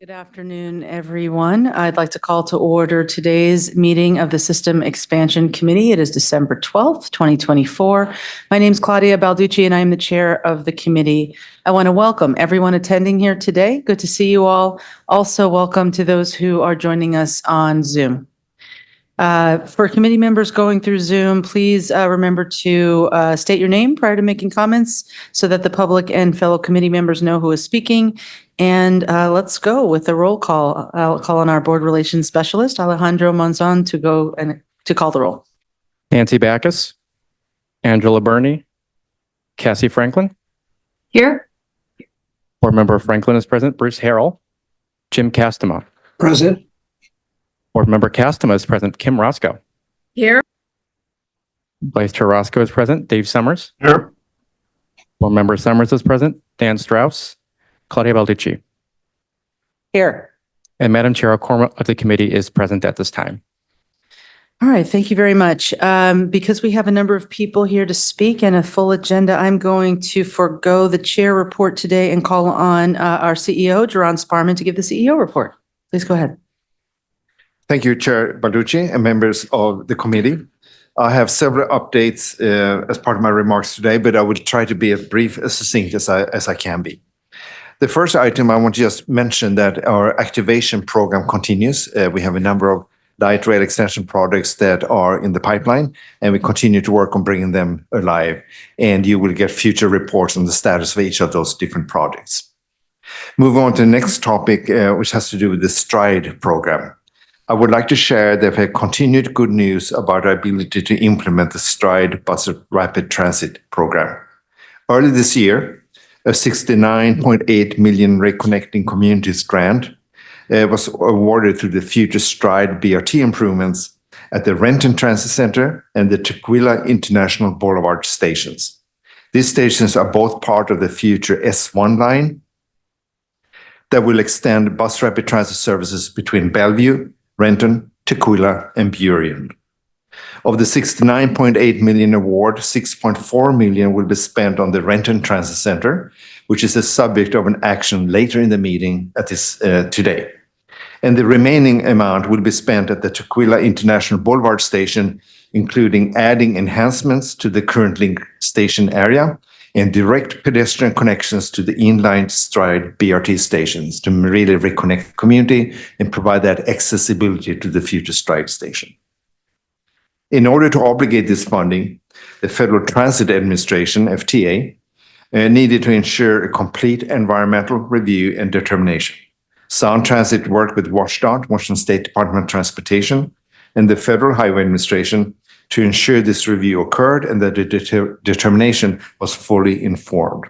Good afternoon, everyone. I'd like to call to order today's meeting of the System Expansion Committee. It is December 12th, 2024. My name is Claudia Balducci, and I am the chair of the committee. I want to welcome everyone attending here today. Good to see you all. Also, welcome to those who are joining us on Zoom. For committee members going through Zoom, please remember to state your name prior to making comments so that the public and fellow committee members know who is speaking. And let's go with the roll call. I'll call on our board relations specialist, Alejandro Monzon, to go and to call the roll. Nancy Backus, Angela Burney, Cassie Franklin. Here. Board member Franklin is present. Bruce Harrell, Jim Castema. Present. Board member Castema is present. Kim Roscoe. Here. Vice Chair Roscoe is present. Dave Summers. Here. Board member Summers is present. Dan Strauss, Claudia Balducci. Here. And Madam Chair, a quorum of the committee is present at this time. All right, thank you very much. Because we have a number of people here to speak and a full agenda, I'm going to forego the chair report today and call on our CEO, Jeroen Sparman, to give the CEO report. Please go ahead. Thank you, Chair Balducci and members of the committee. I have several updates as part of my remarks today, but I will try to be as brief and succinct as I can be. The first item I want to just mention that our activation program continues. We have a number of light rail extension projects that are in the pipeline, and we continue to work on bringing them alive. And you will get future reports on the status of each of those different projects. Moving on to the next topic, which has to do with the STRIDE program. I would like to share that we have continued good news about our ability to implement the STRIDE Bus Rapid Transit program. Early this year, a 69.8 million Reconnecting Communities grant was awarded through the future STRIDE BRT improvements at the Renton Transit Center and the Tukwila International Boulevard stations. These stations are both part of the future S1 line that will extend bus rapid transit services between Bellevue, Renton, Tukwila, and Burien. Of the 69.8 million award, 6.4 million will be spent on the Renton Transit Center, which is the subject of an action later in the meeting at this today. And the remaining amount will be spent at the Tukwila International Boulevard station, including adding enhancements to the current link station area and direct pedestrian connections to the inline STRIDE BRT stations to really reconnect the community and provide that accessibility to the future STRIDE station. In order to obligate this funding, the Federal Transit Administration, FTA, needed to ensure a complete environmental review and determination. Sound Transit worked with WashDOT, Washington State Department of Transportation, and the Federal Highway Administration to ensure this review occurred and that the determination was fully informed.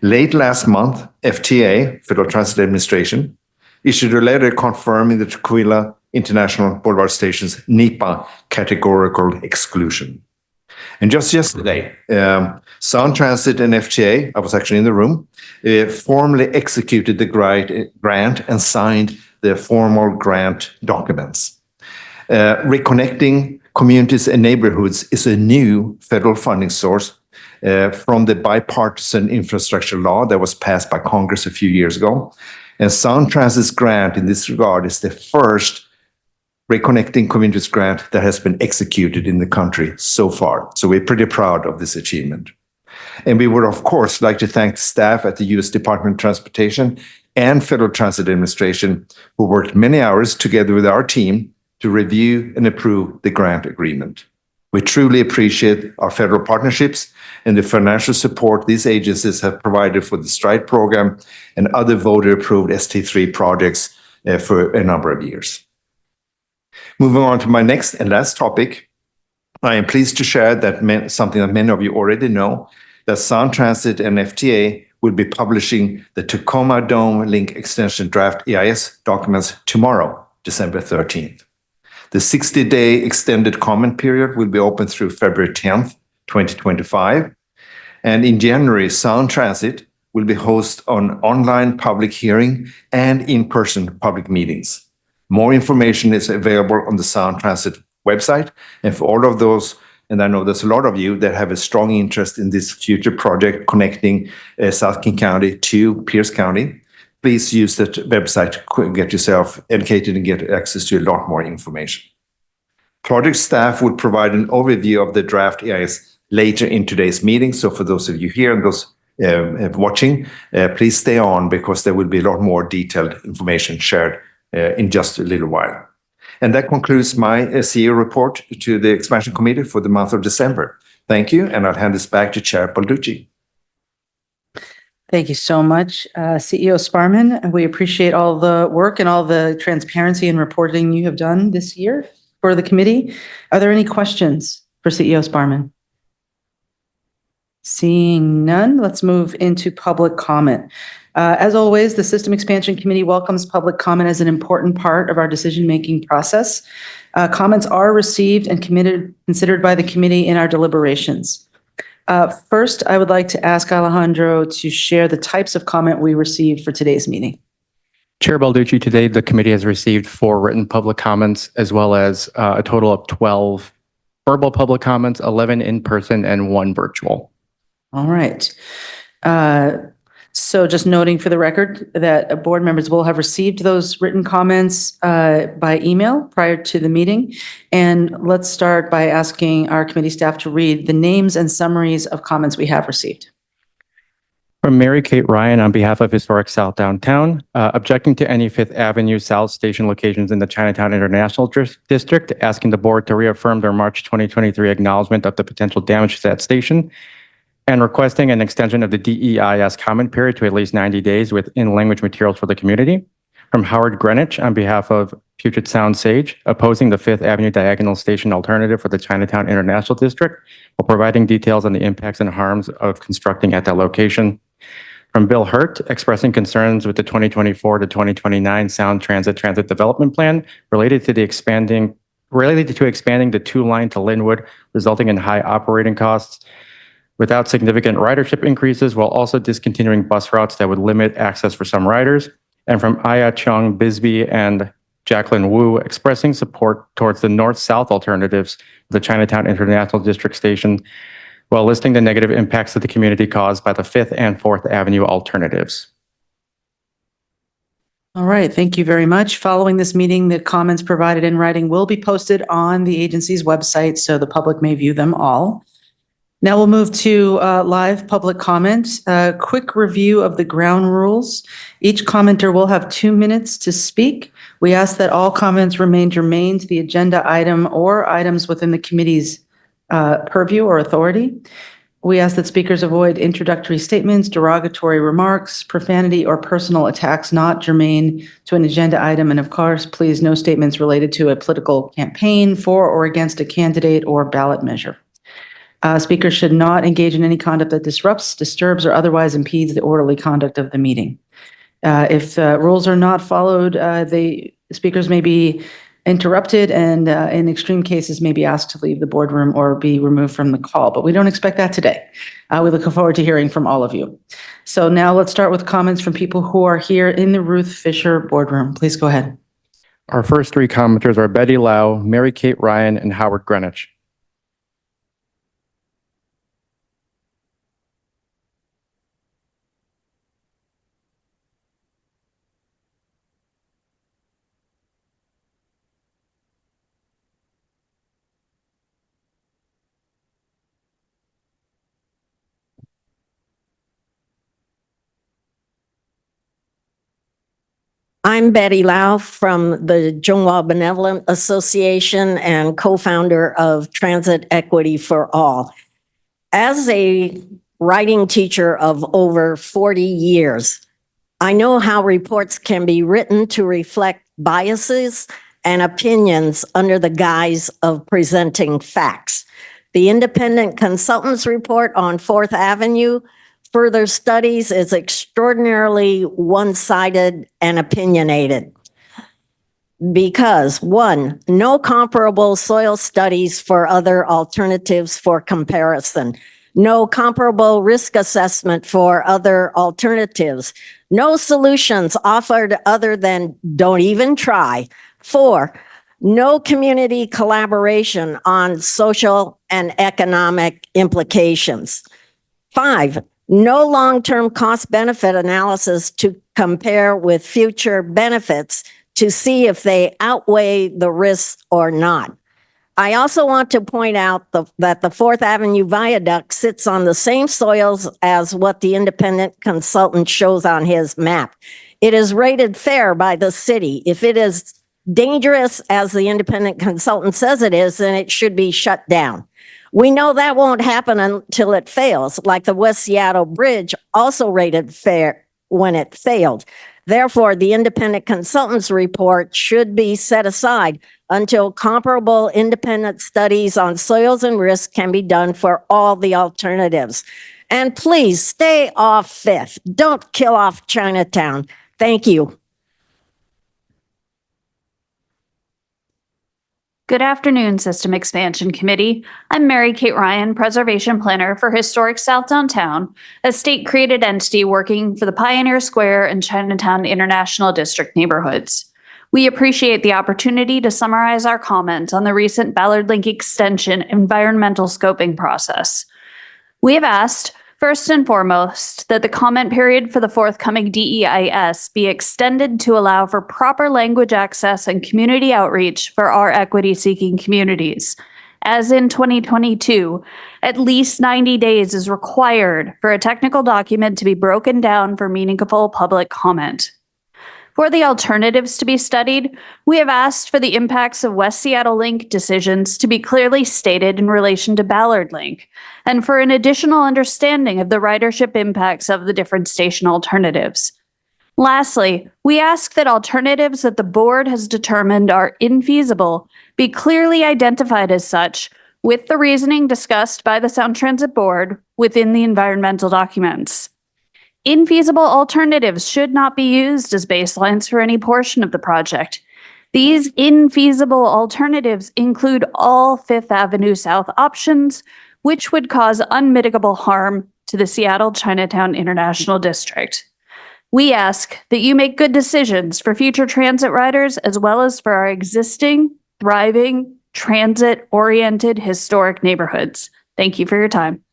Late last month, FTA, Federal Transit Administration, issued a letter confirming the Tukwila International Boulevard Station's NEPA categorical exclusion. And just yesterday, Sound Transit and FTA, I was actually in the room, formally executed the grant and signed the formal grant documents. Reconnecting communities and neighborhoods is a new federal funding source from the bipartisan infrastructure law that was passed by Congress a few years ago. And Sound Transit's grant in this regard is the first Reconnecting Communities grant that has been executed in the country so far. So we're pretty proud of this achievement. And we would, of course, like to thank the staff at the U.S. Department of Transportation and Federal Transit Administration, who worked many hours together with our team to review and approve the grant agreement. We truly appreciate our federal partnerships and the financial support these agencies have provided for the STRIDE program and other voter-approved ST3 projects for a number of years. Moving on to my next and last topic, I am pleased to share that something that many of you already know, that Sound Transit and FTA will be publishing the Tacoma Dome Link Extension Draft EIS documents tomorrow, December 13th. The 60-day extended comment period will be open through February 10th, 2025. And in January, Sound Transit will be host on online public hearing and in-person public meetings. More information is available on the Sound Transit website. And for all of those, and I know there's a lot of you that have a strong interest in this future project connecting South King County to Pierce County, please use that website to get yourself educated and get access to a lot more information. Project staff would provide an overview of the draft EIS later in today's meeting. So for those of you here and those watching, please stay on because there will be a lot more detailed information shared in just a little while. And that concludes my CEO report to the Expansion Committee for the month of December. Thank you, and I'll hand this back to Chair Balducci. Thank you so much, CEO Sparman. We appreciate all the work and all the transparency and reporting you have done this year for the committee. Are there any questions for CEO Sparman? Seeing none, let's move into public comment. As always, the System Expansion Committee welcomes public comment as an important part of our decision-making process. Comments are received and considered by the committee in our deliberations. First, I would like to ask Alejandro to share the types of comment we received for today's meeting. Chair Balducci, today the committee has received 4 written public comments as well as a total of 12 verbal public comments, 11 in person and 1 virtual. All right. So just noting for the record that board members will have received those written comments by email prior to the meeting. And let's start by asking our committee staff to read the names and summaries of comments we have received. From Mary Kate Ryan on behalf of Historic South Downtown, objecting to any Fifth Avenue South Station locations in the Chinatown International District, asking the board to reaffirm their March 2023 acknowledgement of the potential damage to that station, and requesting an extension of the DEIS comment period to at least 90 days with in-language materials for the community. From Howard Greenwich on behalf of Puget Sound Sage, opposing the Fifth Avenue Diagonal Station alternative for the Chinatown International District, while providing details on the impacts and harms of constructing at that location. From Bill Hurt, expressing concerns with the 2024 to 2029 Sound Transit Development Plan related to expanding the 2-line to Linwood, resulting in high operating costs without significant ridership increases, while also discontinuing bus routes that would limit access for some riders. And from Aya Chung Bisbee and Jacqueline Wu, expressing support towards the north-south alternatives of the Chinatown International District Station, while listing the negative impacts to the community caused by the 5th and 4th Avenue alternatives. All right, thank you very much. Following this meeting, the comments provided in writing will be posted on the agency's website so the public may view them all. Now we'll move to live public comment. Quick review of the ground rules. Each commenter will have 2 minutes to speak. We ask that all comments remain germane to the agenda item or items within the committee's purview or authority. We ask that speakers avoid introductory statements, derogatory remarks, profanity, or personal attacks not germane to an agenda item. And of course, please no statements related to a political campaign for or against a candidate or ballot measure. Speakers should not engage in any conduct that disrupts, disturbs, or otherwise impedes the orderly conduct of the meeting. If rules are not followed, the speakers may be interrupted and in extreme cases may be asked to leave the boardroom or be removed from the call, but we don't expect that today. We look forward to hearing from all of you. So now let's start with comments from people who are here in the Ruth Fisher boardroom. Please go ahead. Our first 3 commenters are Betty Lau, Mary Kate Ryan, and Howard Greenwich. I'm Betty Lau from the Zhonghua Benevolent Association and co-founder of Transit Equity for All. As a writing teacher of over 40 years, I know how reports can be written to reflect biases and opinions under the guise of presenting facts. The independent consultant's report on 4th Avenue further studies is extraordinarily one-sided and opinionated. Because 1, no comparable soil studies for other alternatives for comparison, no comparable risk assessment for other alternatives, no solutions offered other than don't even try. 4, no community collaboration on social and economic implications. 5, No long-term cost benefit analysis to compare with future benefits to see if they outweigh the risks or not. I also want to point out that the Fourth Avenue Viaduct sits on the same soils as what the independent consultant shows on his map. It is rated fair by the city. If it is dangerous, as the independent consultant says it is, then it should be shut down. We know that won't happen until it fails, like the West Seattle Bridge, also rated fair when it failed. Therefore, the independent consultant's report should be set aside until comparable independent studies on soils and risks can be done for all the alternatives. And please stay off Fifth. Don't kill off Chinatown. Thank you. Good afternoon, System Expansion Committee. I'm Mary Kate Ryan, Preservation Planner for Historic South Downtown, a state-created entity working for the Pioneer Square and Chinatown International District neighborhoods. We appreciate the opportunity to summarize our comment on the recent Ballard Link Extension environmental scoping process. We have asked, first and foremost, that the comment period for the forthcoming DEIS be extended to allow for proper language access and community outreach for our equity-seeking communities. As in 2022, at least 90 days is required for a technical document to be broken down for meaningful public comment. For the alternatives to be studied, we have asked for the impacts of West Seattle Link decisions to be clearly stated in relation to Ballard Link, and for an additional understanding of the ridership impacts of the different station alternatives. Lastly, we ask that alternatives that the board has determined are infeasible be clearly identified as such, with the reasoning discussed by the Sound Transit Board within the environmental documents. Infeasible alternatives should not be used as baselines for any portion of the project. These infeasible alternatives include all Fifth Avenue South options, which would cause unmitigable harm to the Seattle Chinatown International District. We ask that you make good decisions for future transit riders as well as for our existing, thriving, transit-oriented historic neighborhoods. Thank you for your time.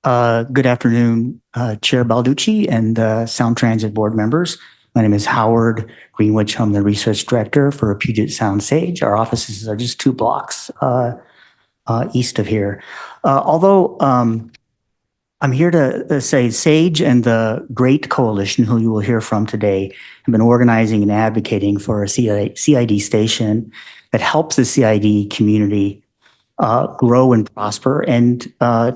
Good afternoon, Chair Balducci and Sound Transit Board members. My name is Howard Greenwich. I'm the Research Director for Puget Sound Sage. Our offices are just 2 blocks east of here. Although I'm here to say Sage and the GREAT Coalition, who you will hear from today, have been organizing and advocating for a CID station that helps the CID community grow and prosper, and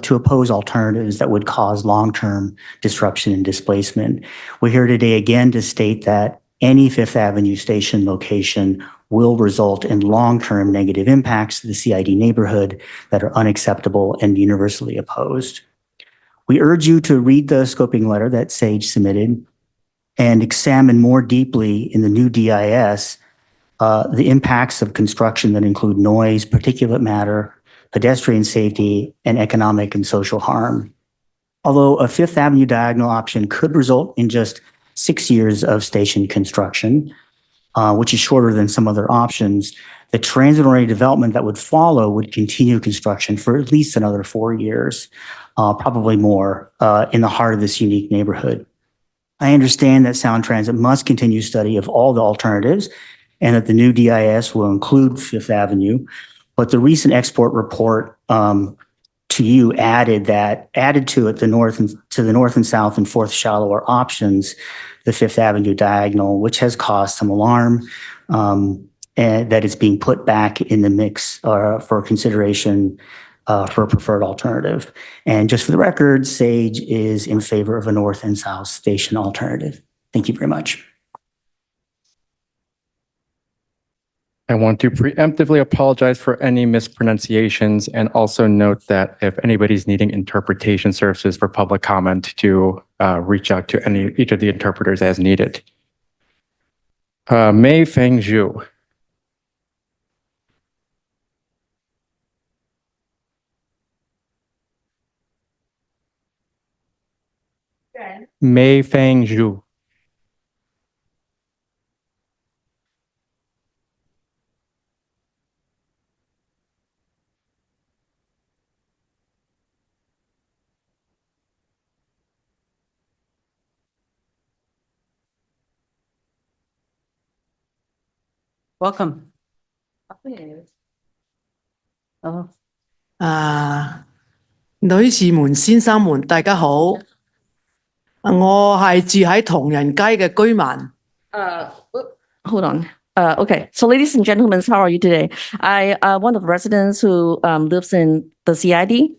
to oppose alternatives that would cause long-term disruption and displacement. We're here today again to state that any Fifth Avenue station location will result in long-term negative impacts to the CID neighborhood that are unacceptable and universally opposed. We urge you to read the scoping letter that Sage submitted and examine more deeply in the new DIS the impacts of construction that include noise, particulate matter, pedestrian safety, and economic and social harm. Although a Fifth Avenue diagonal option could result in just 6 years of station construction, which is shorter than some other options, the transit-oriented development that would follow would continue construction for at least another 4 years, probably more, in the heart of this unique neighborhood. I understand that Sound Transit must continue study of all the alternatives and that the new DIS will include Fifth Avenue, but the recent export report to you added to it the north and south and fourth shallower options, the Fifth Avenue diagonal, which has caused some alarm, and that it's being put back in the mix for consideration for a preferred alternative. And just for the record, Sage is in favor of a north and south station alternative. Thank you very much. I want to preemptively apologize for any mispronunciations and also note that if anybody's needing interpretation services for public comment, to reach out to each of the interpreters as needed. Mei Feng Zhu. Mei Feng Zhu. Welcome. Hello. 女士們、先生們，大家好。我係住喺唐人街嘅居民。 Hold on. Okay. So ladies and gentlemen, how are you today? I, one of the residents who, lives in the CID.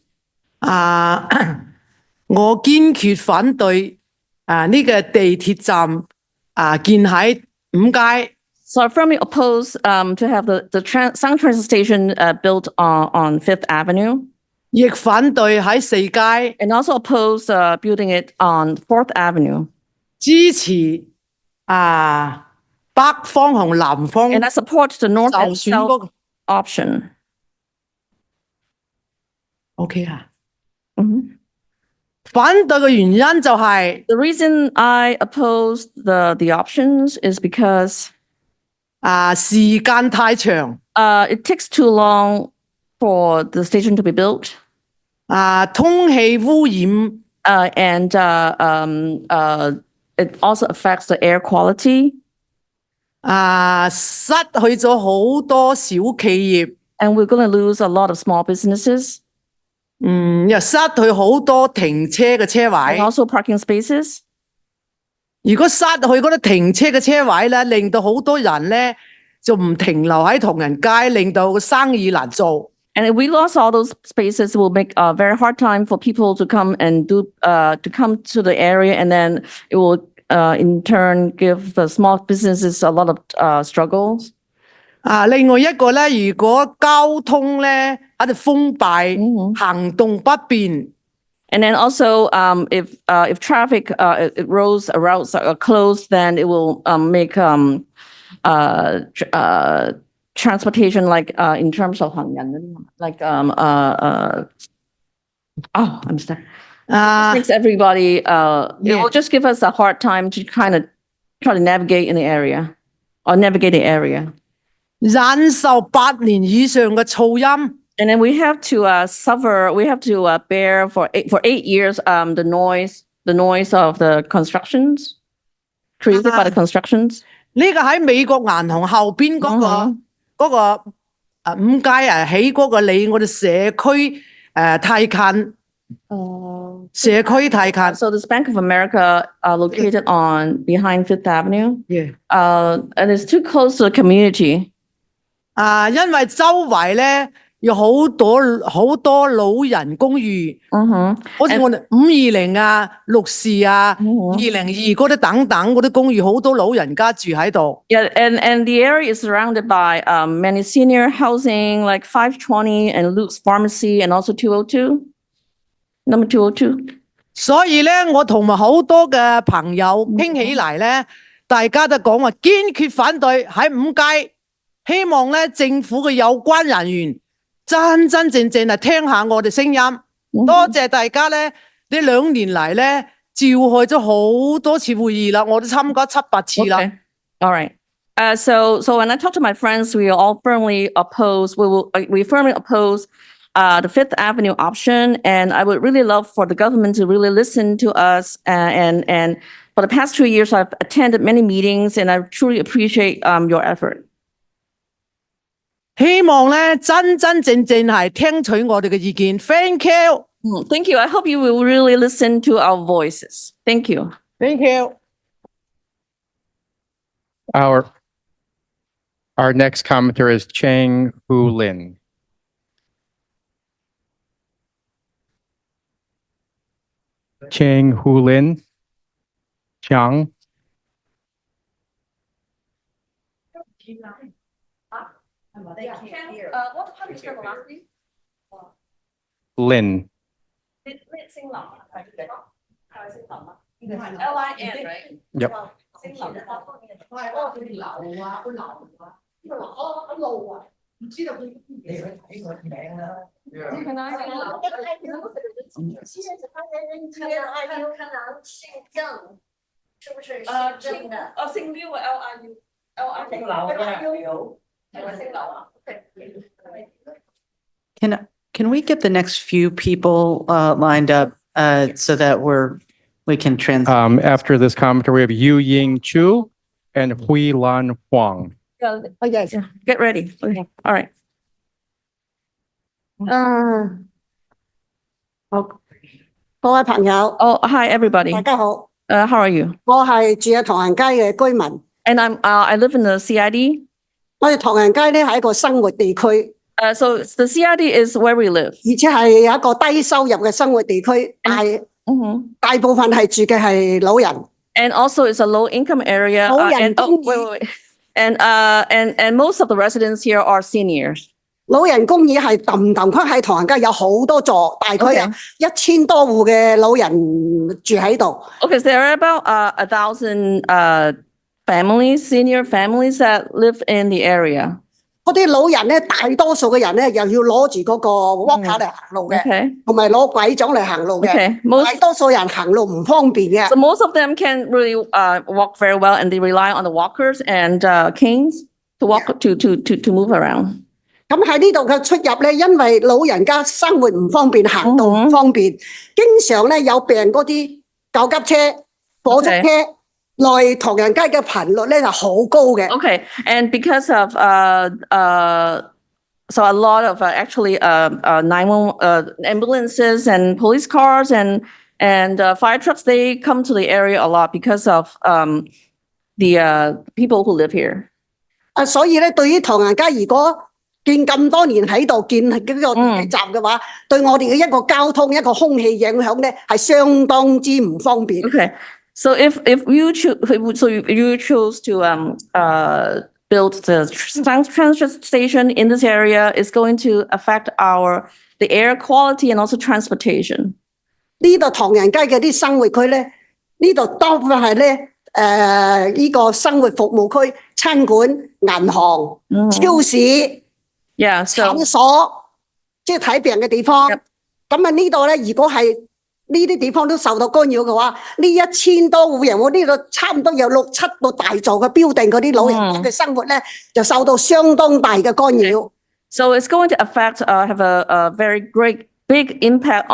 我堅決反對呢個地鐵站建喺五街。 So I firmly oppose, to have the Sound Transit Station, built on Fifth Avenue, 亦反對喺四街 and also oppose, building it on Fourth Avenue. 支持北方同南方 And I support the north 就 and 選 south 嗰個 option. OK 啊。 Mhm. 反對嘅原因就係 The reason I oppose the options is because, 時間太長， it takes too long for the station to be built. 空氣污染 And it also affects the air quality, 失去咗好多小企業， and we're going to lose a lot of small businesses 又失去好多停車嘅車 and 位。 also parking spaces. 如果失去嗰啲停車嘅車位咧，令到好多人咧就唔停留喺唐人街，令到個生意難做。 And if we lost all those spaces, it will make a very hard time for people to come and to come to the area, and then it will, in turn, give the small businesses a lot of, struggles. 另外一個咧，如果交通咧喺度封閉， Mhm. 行動不便， And then also, if traffic, roads are closed, then it will, make, transportation like, in terms of 行人, like, I'm sorry. 啊 Makes everybody, it Yeah. will just give us a hard time to kind of try to navigate in the area or navigate the area. 忍受8年以上嘅噪音。 And then we have to, we have to, bear for 8 years, the noise of the constructions created by the constructions. 呢個喺美國銀行後邊嗰個五街起嗰個離我哋社區太近，社區太近。 So this Bank of America, located behind Fifth Avenue, and it's too close to the community. 因為周圍咧有好多老人公寓， Mm-hmm. 好似我哋520六士202嗰啲等等嗰啲公寓，好多老人家住喺度。 Yeah, and the area is surrounded by, many senior housing, like 520 and Luke's Pharmacy, and also 202, number 202. 所以咧，我同埋好多嘅朋友傾起嚟咧，大家都講話堅決反對喺五街，希望咧政府嘅有關人員真真正正係聽下我哋聲音。多謝大家咧，呢2年嚟咧召開咗好多次會議啦，我都參加7、8次啦。 Okay. All right. So when I talk to my friends, we all firmly oppose, we firmly oppose, the Fifth Avenue option. And I would really love for the government to really listen to us. And for the past 2 years, I've attended many meetings, and I truly appreciate, your effort. 希望咧真真正正係聽取我哋嘅意見。Thank you, Thank you. I hope you will really listen to our voices. Thank you. thank you. Our next commenter is Chang Hu Lin. Chang Hu Lin. Chang. Lin. L-I-N, right? Yep. Can we get the next few people lined up so that we can After this commenter, we have Yu Ying Chu and Hui Lan Huang. Yeah, Oh, yes. get ready. Okay, all right. 好，各位朋友， Oh, hi, everybody. 大家好， How are you? 我係住喺唐人街嘅居民。 And I live in the CID. 我哋唐人街咧係一個生活地區， So the CID is where we live. 而且係有一個低收入嘅生活地區，大部分係住嘅係老人。 And also it's a low income area. And wait. And most of the residents here are seniors. 老人公寓係氹氹區喺唐人街有好多座，大概有1000多戶嘅老人住喺度。 Okay, so there are about 1,000 families, senior families that live in the area. 嗰啲老人咧，大多數嘅人咧，又要攞住嗰個 walker 嚟行路嘅， Okay. 同埋攞拐杖嚟行路嘅。 Okay. 大多數人行路唔方便嘅。 So most of them can really walk very well, and they rely on the walkers and canes to walk to move around. 咁喺呢度嘅出入咧，因為老人家生活唔方便，行動唔方便，經常咧有病嗰啲救急車、火車來唐人街嘅頻率咧就好高嘅。 Okay, and because of so a lot of actually 911 ambulances and police cars and fire trucks, they come to the area a lot because of the people who live here. 所以咧，對於唐人街如果見咁多年喺度見呢個地鐵站嘅話，對我哋嘅一個交通、一個空氣影響咧係相當之唔方便。 Okay, so if you choose to build the transit station in this area, it's going to affect the air quality and also transportation. 呢度唐人街嘅啲生活區咧，呢度多數係咧呢個生活服務區、餐館、銀行、超市。 Yeah, so 診所即係睇病嘅地方，咁啊呢度咧，如果係呢啲地方都受到干擾嘅話，呢1000多戶人，我呢度差唔多有6、7個大座嘅building嗰啲老人家嘅生活咧，就受到相當大嘅干擾。So it's going to have a very big impact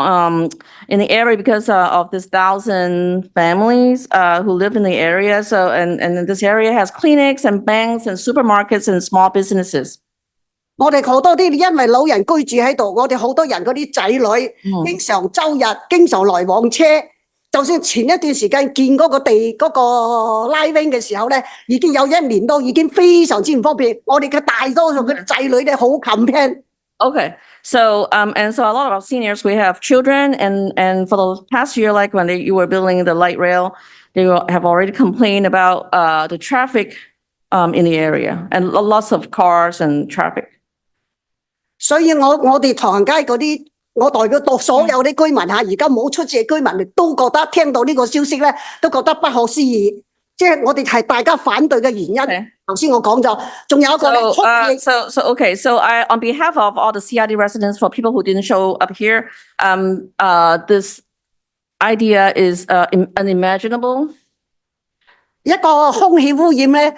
in the area because of this 1,000 families who live in the area. So and this area has clinics and banks and supermarkets and small businesses. 我哋好多啲因為老人居住喺度，我哋好多人嗰啲仔女經常周日經常來往車，就算前一段時間建嗰個拉 wing 嘅時候咧，已經有1年多，已經非常之唔方便。我哋嘅大多數嘅仔女咧好 complain。 Okay, so and so a lot of our seniors, we have children, and for the past year, like when you were building the light rail, they have already complained about the traffic in the area and lots of cars and traffic. 所以我哋唐人街嗰啲，我代表到所有啲居民嚇，而家冇出席嘅居民都覺得聽到呢個消息咧，都覺得不可思議。即係我哋係大家反對嘅原因。頭先我講咗，仲有一個咧， So on behalf of all the CID residents, for people who didn't show up here, this idea is unimaginable. 一個空氣污染咧，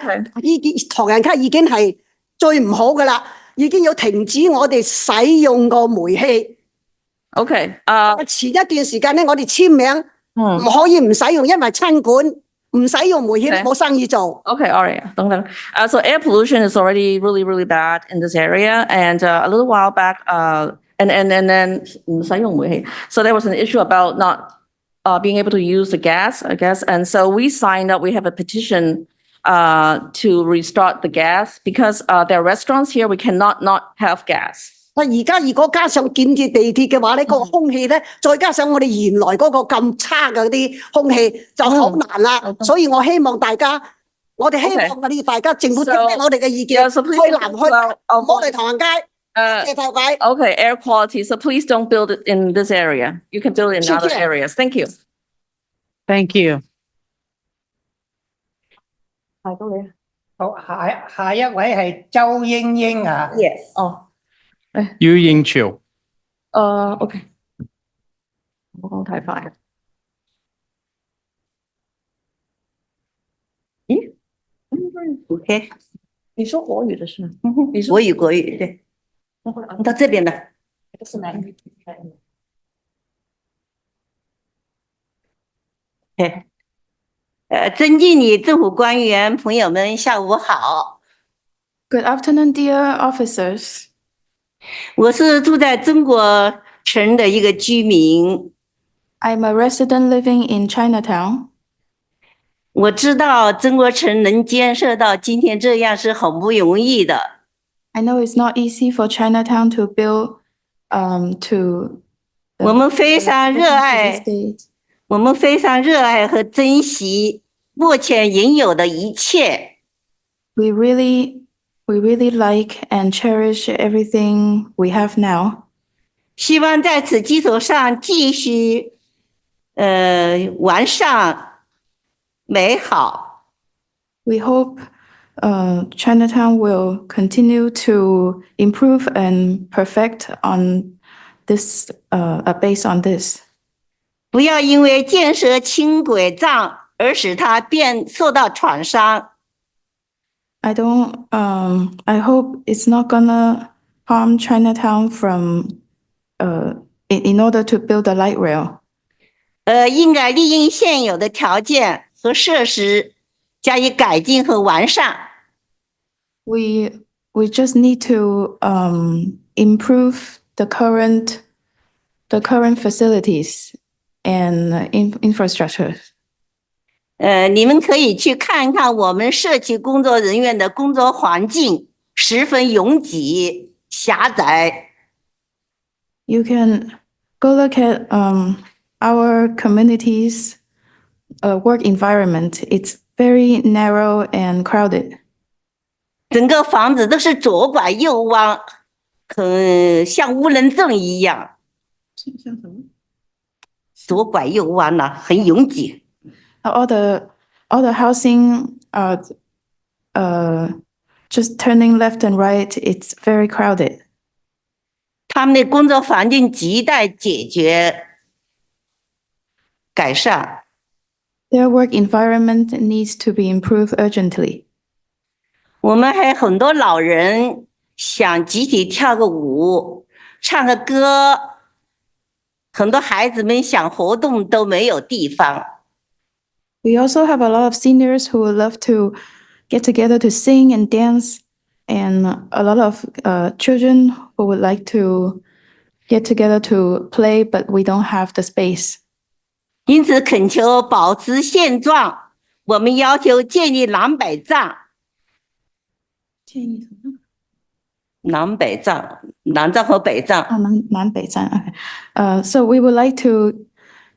唐人街已經係最唔好噶啦。已經要停止我哋使用個煤氣。Okay. 前一段時間咧，我哋簽名唔可以唔使用，因為餐館唔使用煤氣冇生意做。Okay, all right. So air pollution is already really, really bad in this area. And a little while back, and then so there was an issue about not being able to use the gas, I guess. And so we signed up, we have a petition to restart the gas because there are restaurants here, we cannot not have gas. 而家如果加上建設地鐵嘅話咧，個空氣咧，再加上我哋原來嗰個咁差嘅啲空氣就好難啦。所以我希望大家，我哋希望我哋大家政府聽聽我哋嘅意見，去南去我哋唐人街嘅頭位。Okay, air quality. So please don't build it in this area. You can build it in other areas. Thank you. Thank you. 好，下一位係周英英啊。 Yes。哦。于英潮。OK。我講太快。咦 ？OK。你說國語的是嗎？國語，對。到這邊了。是哪裡？ 尊敬你政府官員朋友們，下午好。Good afternoon, dear officers. 我是住在中国城的一个居民， I'm a resident living in Chinatown. 我知道中国城能建设到今天这样是很不容易的。 I know it's not easy for Chinatown to build to 我们非常热爱， state. 我们非常热爱和珍惜目前拥有的一切。 We really like and cherish everything we have now. 希望在此基础上继续完善美好。 We hope Chinatown will continue to improve and perfect on this based on this. 不要因为建设轻轨站而使它受到创伤。 I hope it's not gonna harm Chinatown from in order to build a light rail. 应该利用现有的条件和设施加以改进和完善。 We just need to improve the current facilities and infrastructure. 你们可以去看看我们社区工作人员的工作环境十分拥挤、狭窄。 You can go look at our community's work environment. It's very narrow and crowded. 整个房子都是左拐右弯，像无人镇一样。左拐右弯了，很拥挤。 All the housing are just turning left and right. It's very crowded. 他们的工作环境亟待解决改善。 Their work environment needs to be improved urgently. 我们还有很多老人想集体跳个舞、唱个歌，很多孩子们想活动都没有地方。 We also have a lot of seniors who would love to get together to sing and dance, and a lot of children who would like to get together to play, but we don't have the space. 因此，恳求保持现状。我们要求建立南北站。南站和北站。南北站. Okay. So we would like to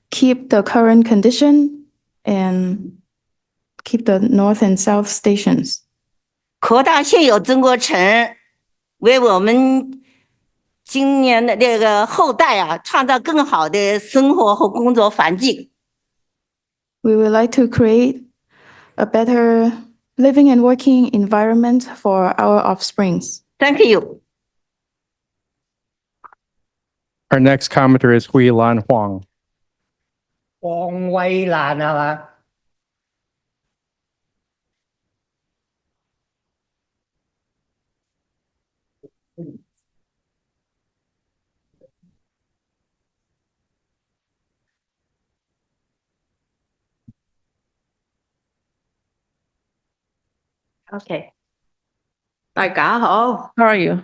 keep the current condition and keep the north and south stations. 扩大现有中国城，为我们今年的这个后代创造更好的生活和工作环境。 We would like to create a better living and working environment for our offsprings. Thank you. Our next commenter is Huilan Huang. 黃慧蘭係嘛？ OK， 大家好， How are you?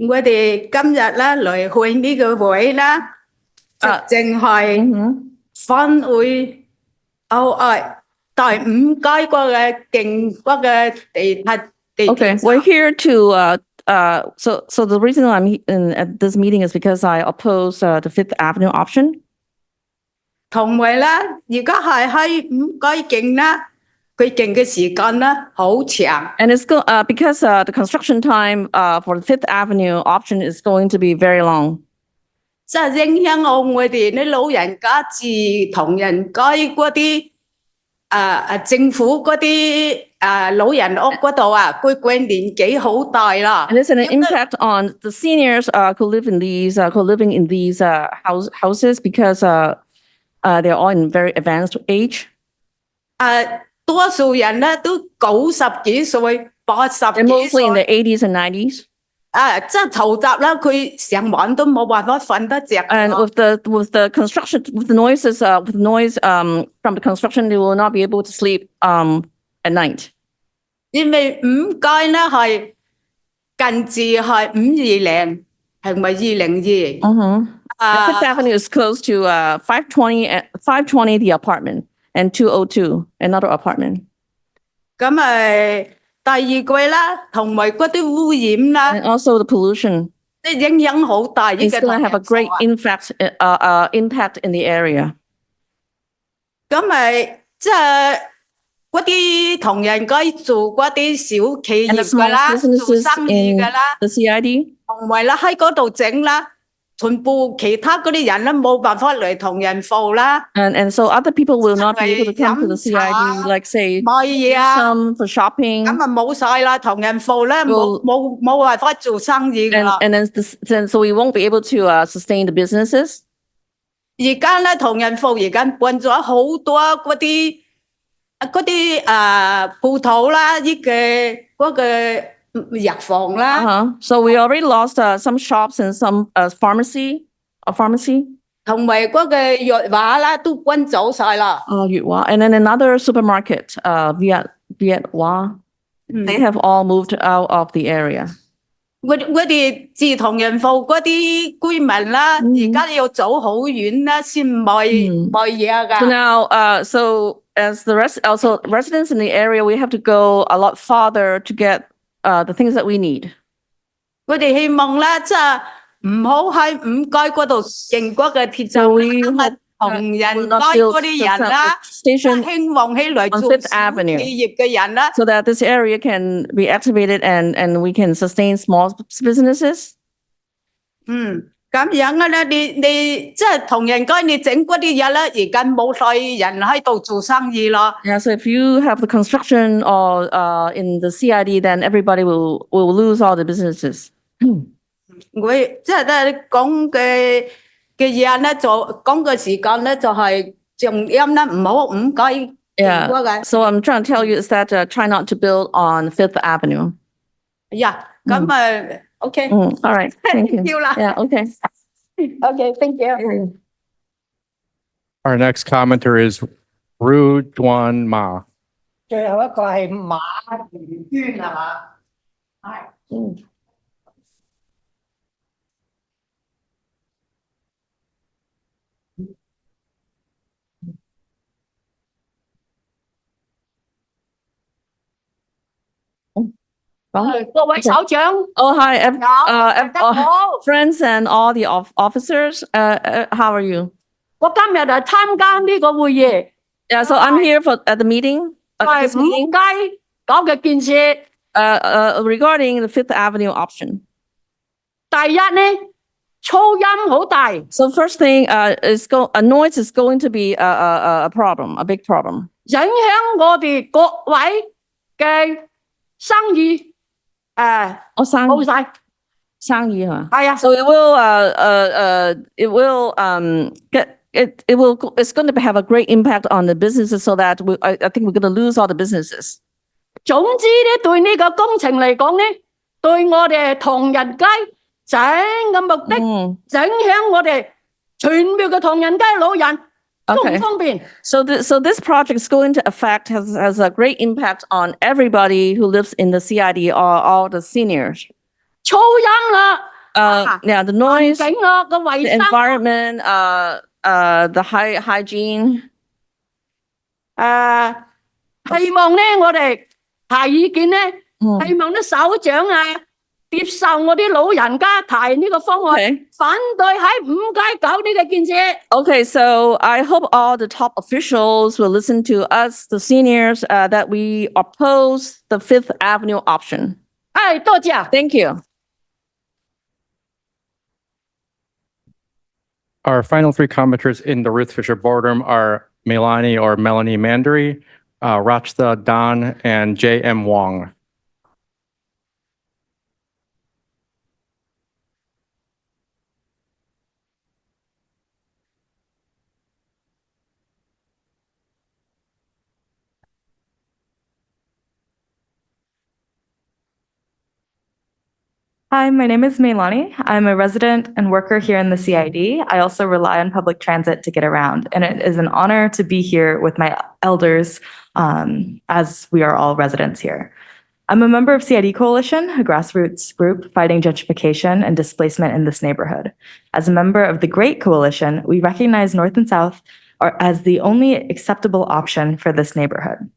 我哋今日咧嚟開呢個會啦，就淨係分會第五屆嘅勁北嘅地 Okay, we're here to so the reason I'm at this meeting is because I oppose the Fifth Avenue option. 同埋咧，而家係喺五屆勁啦，佢勁嘅時間咧好長。 And it's because the construction time for the Fifth Avenue option is going to be very long. 即係影響我哋啲老人家住唐人街嗰啲政府嗰啲老人屋嗰度佢年紀好大啦。 And it's an impact on the seniors who live in these houses because they're all in very advanced age. 多數人咧都90幾歲、80 They're 幾 mostly in the 歲。 80s and 90s. 即係嘈雜啦，佢成晚都冇辦法瞓得着。 And with the construction, with the noises, with noise from the construction, they will not be able to sleep at night. 因為五街咧係近字係520，係咪202？ Mm-hmm.啊 Fifth Avenue is close to 520 the apartment and 202 another apartment. 咁第二句啦，同埋嗰啲污染啦， And also the pollution 即係影響好大。呢 is 個 going to have a great impact in the area. 咁即係嗰啲唐人街做嗰啲小企 And the 業㗎 small 啦，做 businesses 生意 in 㗎啦， the CID. 同埋啦喺嗰度整啦，全部其他嗰啲人咧冇辦法嚟唐人埠啦， And so other people will not be able to come to the CID, like say 買嘢啊， some for shopping. 咁冇晒啦，唐人埠咧冇辦法做生意㗎 And 啦。 then so we won't be able to sustain the businesses. 而家咧唐人埠而家搬咗好多嗰啲鋪頭啦，嗰個藥房啦， So we already lost some shops and some pharmacy. 同埋嗰個藥畫啦都搬走晒啦。 Yue Hua. And then another supermarket, Viet Hua. They have all moved out of the area. 我哋自唐人埠嗰啲居民啦，而家要走好遠啦，先買嘢 So 㗎。 now, so as the residents in the area, we have to go a lot farther to get the things that we need. 我哋希望咧，即係唔好喺五街嗰度建嗰個鐵 So we 站， hope 同人街 will not 嗰 build 啲人啦， station 興旺起來 on 做 Fifth 小 Avenue 企業嘅人啦。 so that this area can be activated and we can sustain small businesses. 咁樣嘅咧，你即係同人街你整嗰啲嘢咧，而家冇晒人喺度做生意啦。 Yeah, so if you have the construction or in the CID, then everybody will lose all the businesses. 我即係咧講嘅嘢咧，就講嘅時間咧，就係重音咧，唔好五街整嗰個。 Yeah. So I'm trying to tell you is that try not to build on Fifth Avenue. 呀，咁OK， All right. Thank you. 要啦 Yeah. Okay. OK，thank you。 Our next commenter is Ru Duan Ma. 最後一個係馬如娟係嘛？係。各位首長， Oh, hi, 大家好。 friends and all the officers. How are you? 我今日嚟參加呢個會議， Yeah. So I'm here at the meeting. 係 This 五 meeting. 街搞嘅建設。 Regarding the Fifth Avenue option. 第一呢，噪音好大， So first thing, noise is going to be a problem, a big problem. 影響我哋各位嘅生意。冇晒。生意啊。係啊。 So it's going to have a great impact on the businesses so that I think we're going to lose all the businesses. 總之咧，對呢個工程嚟講咧，對我哋唐人街整嘅目的，影響我哋全部嘅唐人街老人都唔 Okay. 方便。 So this project is going to has a great impact on everybody who lives in the CID or all the seniors. 噪音啦， Yeah, the noise, 環境啦，個 the 衛生， environment, the hygiene. 希望咧我哋提意見咧，希望啲首長接受我啲老人家提呢個方案， Okay. 反對喺五街搞呢個建設。 Okay, so I hope all the top officials will listen to us, the seniors, that we oppose the Fifth Avenue option. 多謝。 Thank you. Our final three commenters in the Ruth Fisher boardroom are Melanie Mandery, Rachta Dan, and J.M. Wong. Hi, my name is Meilani. I'm a resident and worker here in the CID. I also rely on public transit to get around, and it is an honor to be here with my elders as we are all residents here. I'm a member of CID Coalition, a grassroots group fighting gentrification and displacement in this neighborhood. As a member of the Great Coalition, we recognize North and South as the only acceptable option for this neighborhood.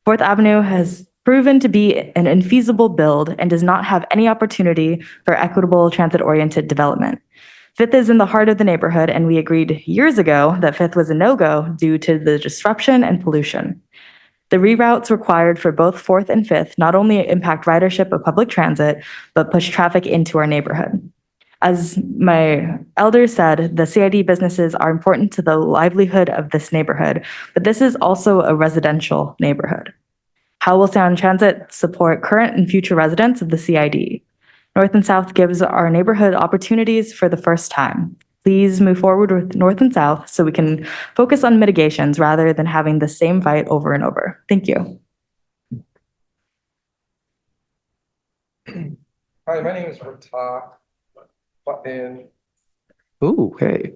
Fourth Avenue has proven to be an infeasible build and does not have any opportunity for equitable transit-oriented development. Fifth is in the heart of the neighborhood, and we agreed years ago that Fifth was a no-go due to the disruption and pollution. The reroutes required for both Fourth and Fifth not only impact ridership of public transit, but push traffic into our neighborhood. As my elders said, the CID businesses are important to the livelihood of this neighborhood, but this is also a residential neighborhood. How will Sound Transit support current and future residents of the CID? North and South gives our neighborhood opportunities for the first time. Please move forward with North and South so we can focus on mitigations rather than having the same fight over and over. Thank you. Hi, my name is Rata. Ooh, hey.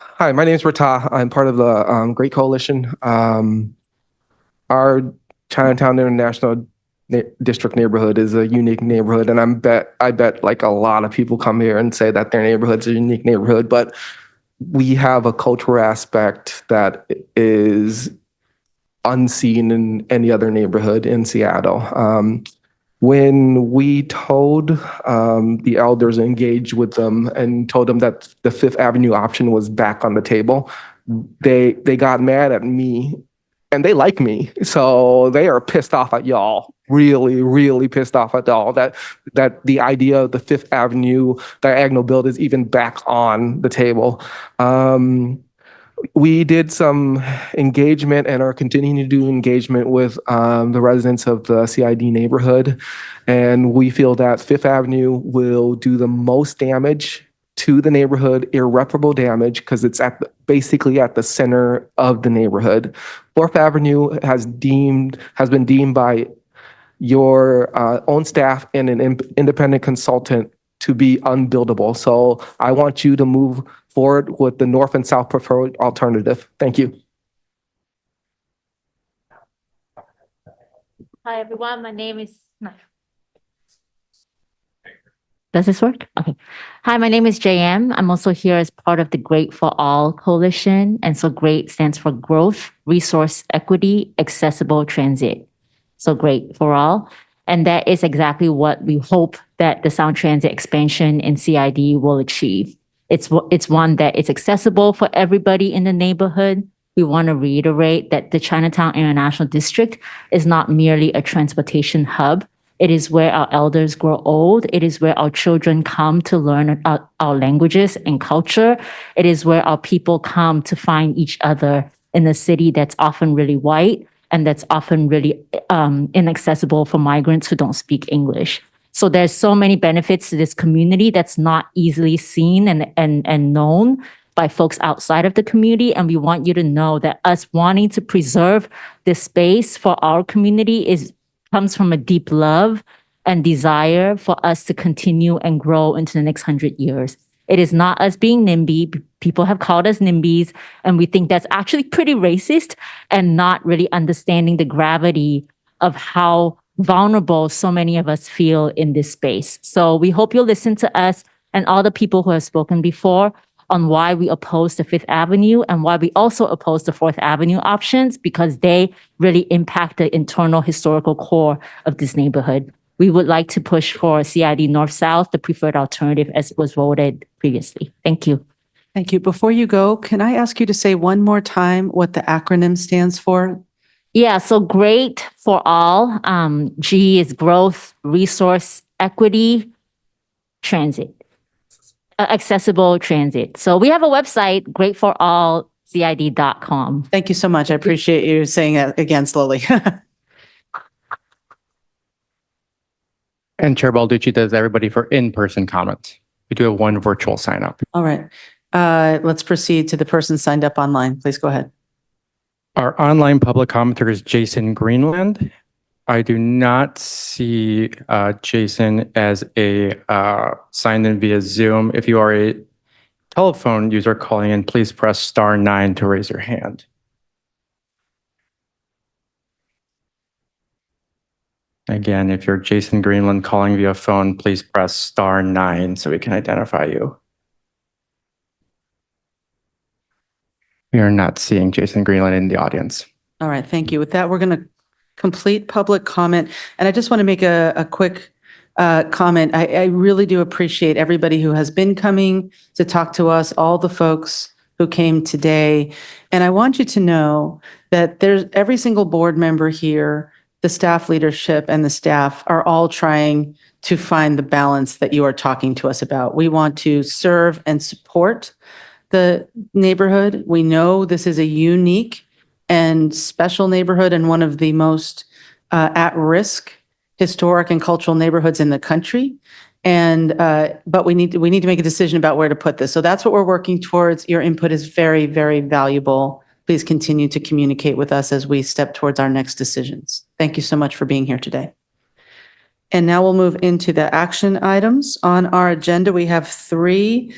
Hi, my name is Rata. I'm part of the Great Coalition. Our Chinatown International District neighborhood is a unique neighborhood, and I bet like a lot of people come here and say that their neighborhood's a unique neighborhood, but we have a cultural aspect that is unseen in any other neighborhood in Seattle. When we told the elders, engaged with them and told them that the Fifth Avenue option was back on the table, they got mad at me, and they like me. So they are pissed off at y'all, really, really pissed off at y'all that the idea of the Fifth Avenue diagonal build is even back on the table. We did some engagement and are continuing to do engagement with the residents of the CID neighborhood. And we feel that Fifth Avenue will do the most damage to the neighborhood, irreparable damage, because it's basically at the center of the neighborhood. Fourth Avenue has been deemed by your own staff and an independent consultant to be unbuildable. So I want you to move forward with the North and South preferred alternative. Thank you. Hi, everyone. My name is... Does this work? Okay. Hi, my name is JM. I'm also here as part of the Great for All Coalition. And so GREAT stands for Growth, Resource Equity, Accessible Transit. So GREAT for All. And that is exactly what we hope that the Sound Transit expansion in CID will achieve. It's one that is accessible for everybody in the neighborhood. We want to reiterate that the Chinatown International District is not merely a transportation hub. It is where our elders grow old. It is where our children come to learn our languages and culture. It is where our people come to find each other in a city that's often really white and that's often really inaccessible for migrants who don't speak English. So there's so many benefits to this community that's not easily seen and known by folks outside of the community. And we want you to know that us wanting to preserve this space for our community comes from a deep love and desire for us to continue and grow into the next 100 years. It is not us being NIMBY. People have called us NIMBYs, and we think that's actually pretty racist and not really understanding the gravity of how vulnerable so many of us feel in this space. So we hope you'll listen to us and all the people who have spoken before on why we oppose the Fifth Avenue and why we also oppose the Fourth Avenue options, because they really impact the internal historical core of this neighborhood. We would like to push for CID North-South, the preferred alternative as was voted previously. Thank you. Thank you. Before you go, can I ask you to say one more time what the acronym stands for? Yeah, so GREAT for All. G is Growth, Resource, Equity, Transit. Accessible transit. So we have a website, greatforallcid.com. Thank you so much. I appreciate you saying that again slowly. And Chair Balducci does everybody for in-person comments. We do have one virtual sign up. All right. Let's proceed to the person signed up online. Please go ahead. Our online public commenter is Jason Greenland. I do not see Jason as a signed in via Zoom. If you are a telephone user calling in, please press *9 to raise your hand. Again, if you're Jason Greenland calling via phone, please press *9 so we can identify you. We are not seeing Jason Greenland in the audience. All right, thank you. With that, we're going to complete public comment. And I just want to make a quick comment. I really do appreciate everybody who has been coming to talk to us, all the folks who came today. And I want you to know that there's every single board member here, the staff leadership and the staff are all trying to find the balance that you are talking to us about. We want to serve and support the neighborhood. We know this is a unique and special neighborhood and one of the most at-risk historic and cultural neighborhoods in the country. And but we need to make a decision about where to put this. So that's what we're working towards. Your input is very, very valuable. Please continue to communicate with us as we step towards our next decisions. Thank you so much for being here today. And now we'll move into the action items. On our agenda, we have 3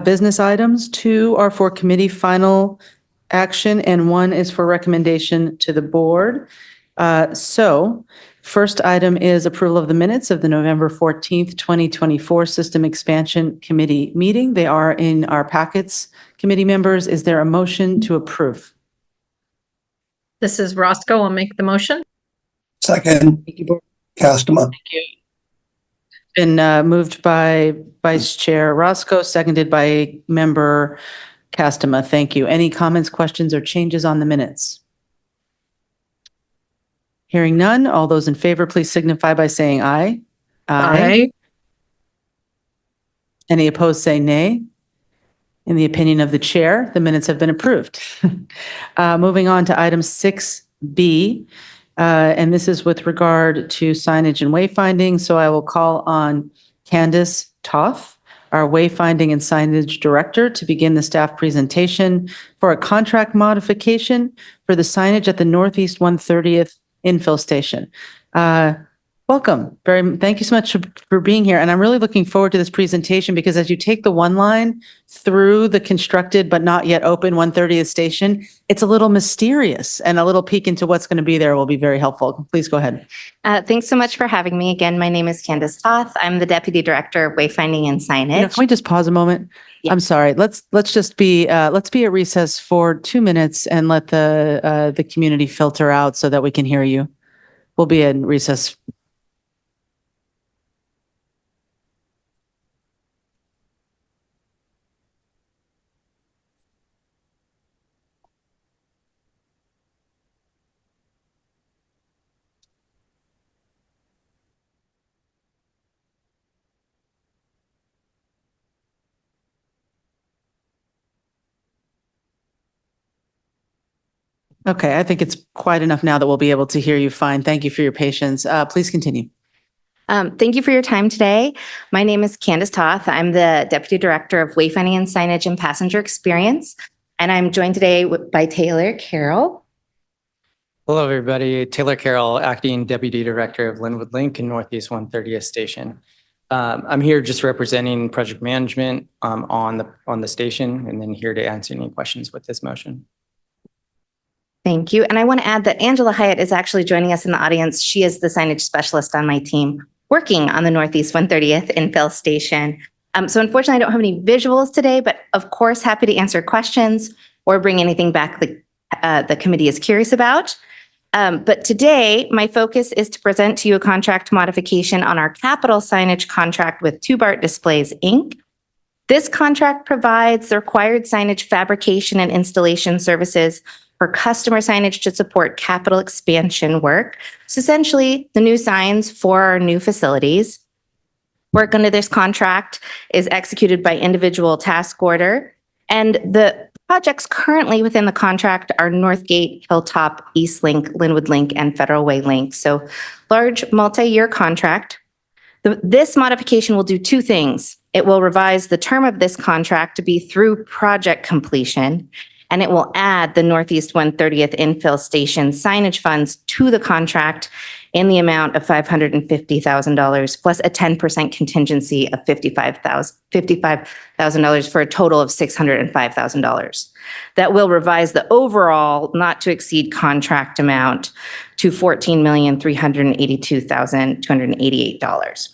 business items. 2 are for committee final action, and 1 is for recommendation to the board. So first item is approval of the minutes of the November 14th, 2024 System Expansion Committee meeting. They are in our packets. Committee members, is there a motion to approve? This is Roscoe. I'll make the motion. Second, Castema. Thank you. Been moved by Vice Chair Roscoe, seconded by Member Castema. Thank you. Any comments, questions, or changes on the minutes? Hearing none, all those in favor, please signify by saying aye. Aye. Any opposed, say nay. In the opinion of the chair, the minutes have been approved. Moving on to item 6B, and this is with regard to signage and wayfinding. So I will call on Candace Toth, our Wayfinding and Signage Director, to begin the staff presentation for a contract modification for the signage at the Northeast 130th infill station. Welcome. Thank you so much for being here. And I'm really looking forward to this presentation because as you take the one line through the constructed but not yet open 130th station, it's a little mysterious, and a little peek into what's going to be there will be very helpful. Please go ahead. Thanks so much for having me again. My name is Candace Toth. I'm the Deputy Director of Wayfinding and Signage. Can we just pause a moment? Yeah. I'm sorry. Let's be at recess for 2 minutes and let the community filter out so that we can hear you. We'll be in recess. Okay, I think it's quiet enough now that we'll be able to hear you fine. Thank you for your patience. Please continue. Thank you for your time today. My name is Candace Toth. I'm the Deputy Director of Wayfinding and Signage and Passenger Experience, and I'm joined today by Taylor Carroll. Hello, everybody. Taylor Carroll, Acting Deputy Director of Linwood Link and Northeast 130th Station. I'm here just representing project management on the station, and then here to answer any questions with this motion. Thank you. And I want to add that Angela Hyatt is actually joining us in the audience. She is the signage specialist on my team working on the Northeast 130th infill station. So unfortunately, I don't have any visuals today, but of course, happy to answer questions or bring anything back the committee is curious about. But today, my focus is to present to you a contract modification on our capital signage contract with Tubart Displays, Inc. This contract provides the required signage fabrication and installation services for customer signage to support capital expansion work. So essentially, the new signs for our new facilities. Work under this contract is executed by individual task order, and the projects currently within the contract are Northgate, Hilltop, Eastlink, Linwood Link, and Federal Way Link. So large multi-year contract. This modification will do 2 things. It will revise the term of this contract to be through project completion, and it will add the Northeast 130th infill station signage funds to the contract in the amount of $550,000 plus a 10% contingency of $55,000 for a total of $605,000. That will revise the overall not to exceed contract amount to $14,382,288.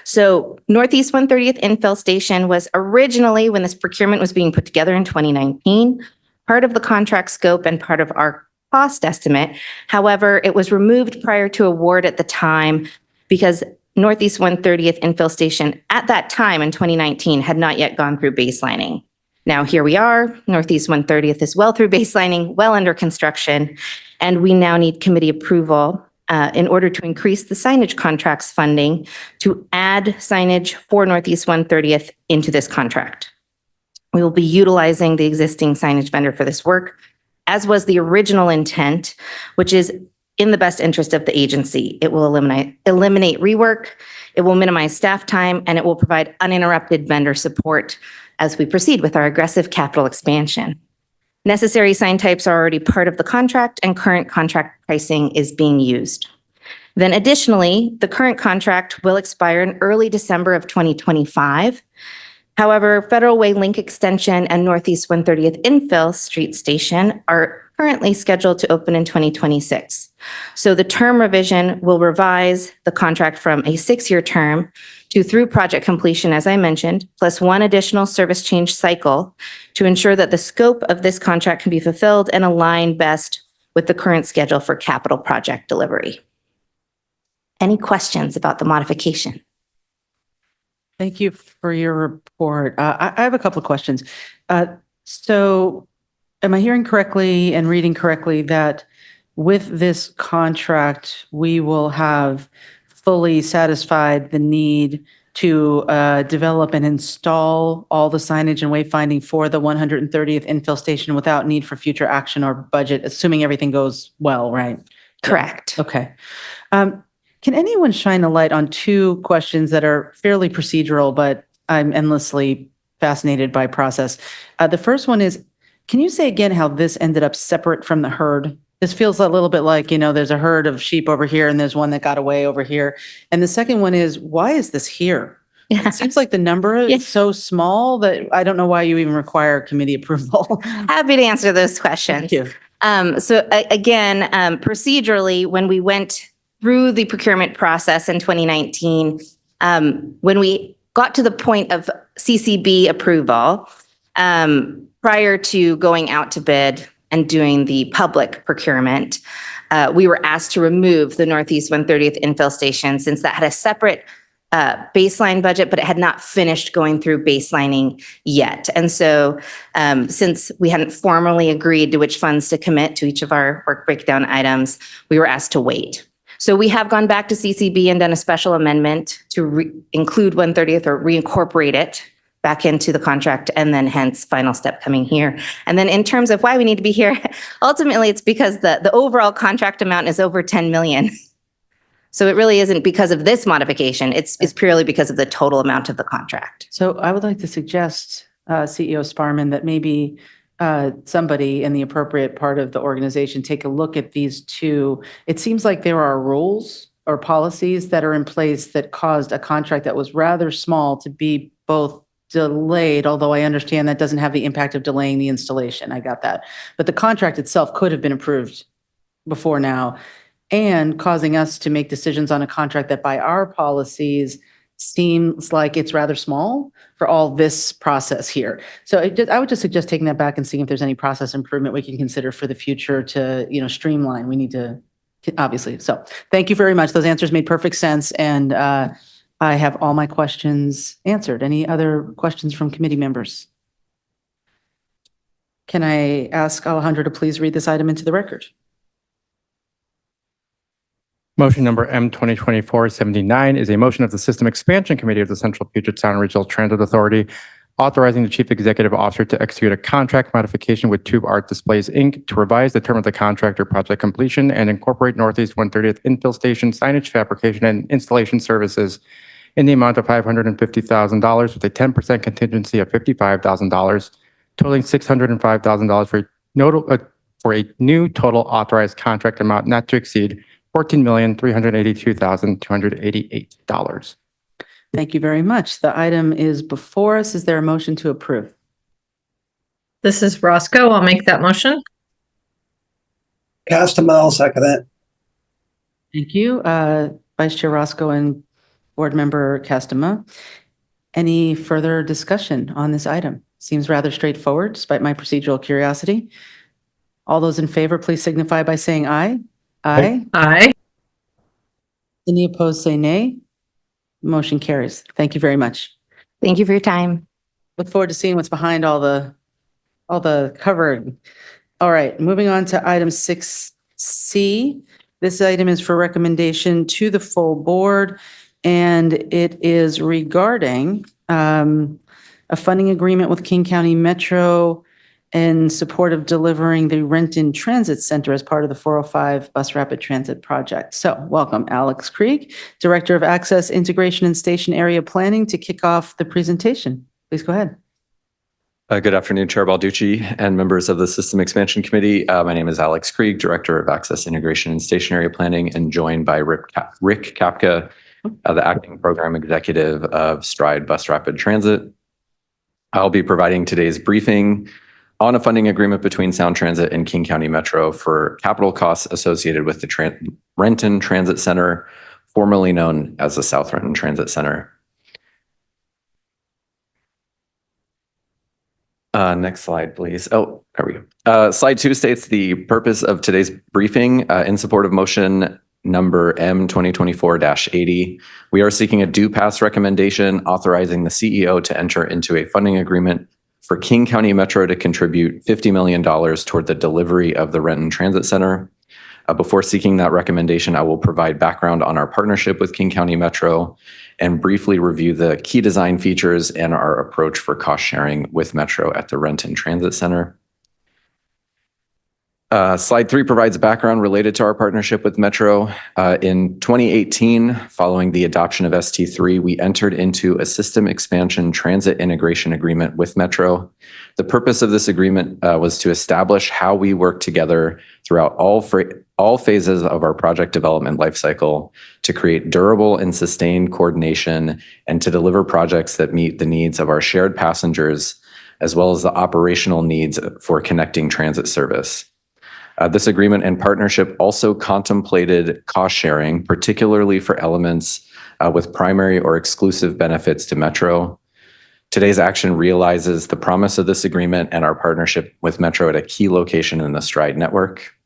So Northeast 130th infill station was originally, when this procurement was being put together in 2019, part of the contract scope and part of our cost estimate. However, it was removed prior to award at the time because Northeast 130th infill station at that time in 2019 had not yet gone through baselining. Now here we are, Northeast 130th is well through baselining, well under construction, and we now need committee approval in order to increase the signage contracts funding to add signage for Northeast 130th into this contract. We will be utilizing the existing signage vendor for this work, as was the original intent, which is in the best interest of the agency. It will eliminate rework, it will minimize staff time, and it will provide uninterrupted vendor support as we proceed with our aggressive capital expansion. Necessary sign types are already part of the contract and current contract pricing is being used. Then additionally, the current contract will expire in early December of 2025. However, Federal Way Link Extension and Northeast 130th Infill Street Station are currently scheduled to open in 2026. So the term revision will revise the contract from a 6-year term to through project completion, as I mentioned, plus one additional service change cycle to ensure that the scope of this contract can be fulfilled and aligned best with the current schedule for capital project delivery. Any questions about the modification? Thank you for your report. I have a couple of questions. So am I hearing correctly and reading correctly that with this contract, we will have fully satisfied the need to develop and install all the signage and wayfinding for the 130th infill station without need for future action or budget, assuming everything goes well, right? Correct. Okay. Can anyone shine a light on two questions that are fairly procedural, but I'm endlessly fascinated by process? The first one is, can you say again how this ended up separate from the herd? This feels a little bit like, there's a herd of sheep over here and there's one that got away over here. And the second one is, why is this here? It seems like the number is so small that I don't know why you even require committee approval. Happy to answer those questions. Thank you. Again, procedurally, when we went through the procurement process in 2019, when we got to the point of CCB approval, prior to going out to bid and doing the public procurement, we were asked to remove the Northeast 130th infill station since that had a separate baseline budget, but it had not finished going through baselining yet. And so since we hadn't formally agreed to which funds to commit to each of our work breakdown items, we were asked to wait. So we have gone back to CCB and done a special amendment to include 130th or reincorporate it back into the contract, and then hence final step coming here. And then in terms of why we need to be here, ultimately it's because the overall contract amount is over 10 million. So it really isn't because of this modification. It's purely because of the total amount of the contract. So I would like to suggest, CEO Sparman, that maybe somebody in the appropriate part of the organization take a look at these two. It seems like there are rules or policies that are in place that caused a contract that was rather small to be both delayed, although I understand that doesn't have the impact of delaying the installation. I got that. But the contract itself could have been approved before now, and causing us to make decisions on a contract that by our policies seems like it's rather small for all this process here. So I would just suggest taking that back and seeing if there's any process improvement we can consider for the future to, streamline. We need to, obviously. So thank you very much. Those answers made perfect sense. And I have all my questions answered. Any other questions from committee members? Can I ask Alejandro to please read this item into the record? Motion number M 2024-79 is a motion of the System Expansion Committee of the Central Puget Sound Regional Transit Authority, authorizing the Chief Executive Officer to execute a contract modification with Tube Art Displays, Inc. to revise the term of the contract or project completion and incorporate Northeast 130th infill station signage fabrication and installation services in the amount of $550,000 with a 10% contingency of $55,000 totaling $605,000 for a new total authorized contract amount not to exceed $14,382,288. Thank you very much. The item is before us. Is there a motion to approve? This is Roscoe. I'll make that motion. Castema, I'll second it. Thank you, Vice Chair Roscoe and Board Member Castema. Any further discussion on this item? Seems rather straightforward, despite my procedural curiosity. All those in favor, please signify by saying aye. Aye. Aye. Any opposed, say nay. Motion carries. Thank you very much. Thank you for your time. Look forward to seeing what's behind all the cover. All right, moving on to item 6C. This item is for recommendation to the full board, and it is regarding a funding agreement with King County Metro in support of delivering the Renton Transit Center as part of the 405 Bus Rapid Transit Project. So welcome Alex Krieg, Director of Access, Integration, and Station Area Planning, to kick off the presentation. Please go ahead. Good afternoon, Chair Balducci and members of the System Expansion Committee. My name is Alex Krieg, Director of Access, Integration, and Station Area Planning, and joined by Rick Kapka, the Acting Program Executive of Stride Bus Rapid Transit. I'll be providing today's briefing on a funding agreement between Sound Transit and King County Metro for capital costs associated with the Renton Transit Center, formerly known as the South Renton Transit Center. Next slide, please. Oh, there we go. Slide 2 states the purpose of today's briefing in support of motion number M 2024-80. We are seeking a due pass recommendation authorizing the CEO to enter into a funding agreement for King County Metro to contribute $50 million toward the delivery of the Renton Transit Center. Before seeking that recommendation, I will provide background on our partnership with King County Metro and briefly review the key design features and our approach for cost sharing with Metro at the Renton Transit Center. Slide 3 provides background related to our partnership with Metro. In 2018, following the adoption of ST3, we entered into a system expansion transit integration agreement with Metro. The purpose of this agreement was to establish how we work together throughout all phases of our project development lifecycle to create durable and sustained coordination and to deliver projects that meet the needs of our shared passengers, as well as the operational needs for connecting transit service. This agreement and partnership also contemplated cost sharing, particularly for elements with primary or exclusive benefits to Metro. Today's action realizes the promise of this agreement and our partnership with Metro at a key location in the Stride network.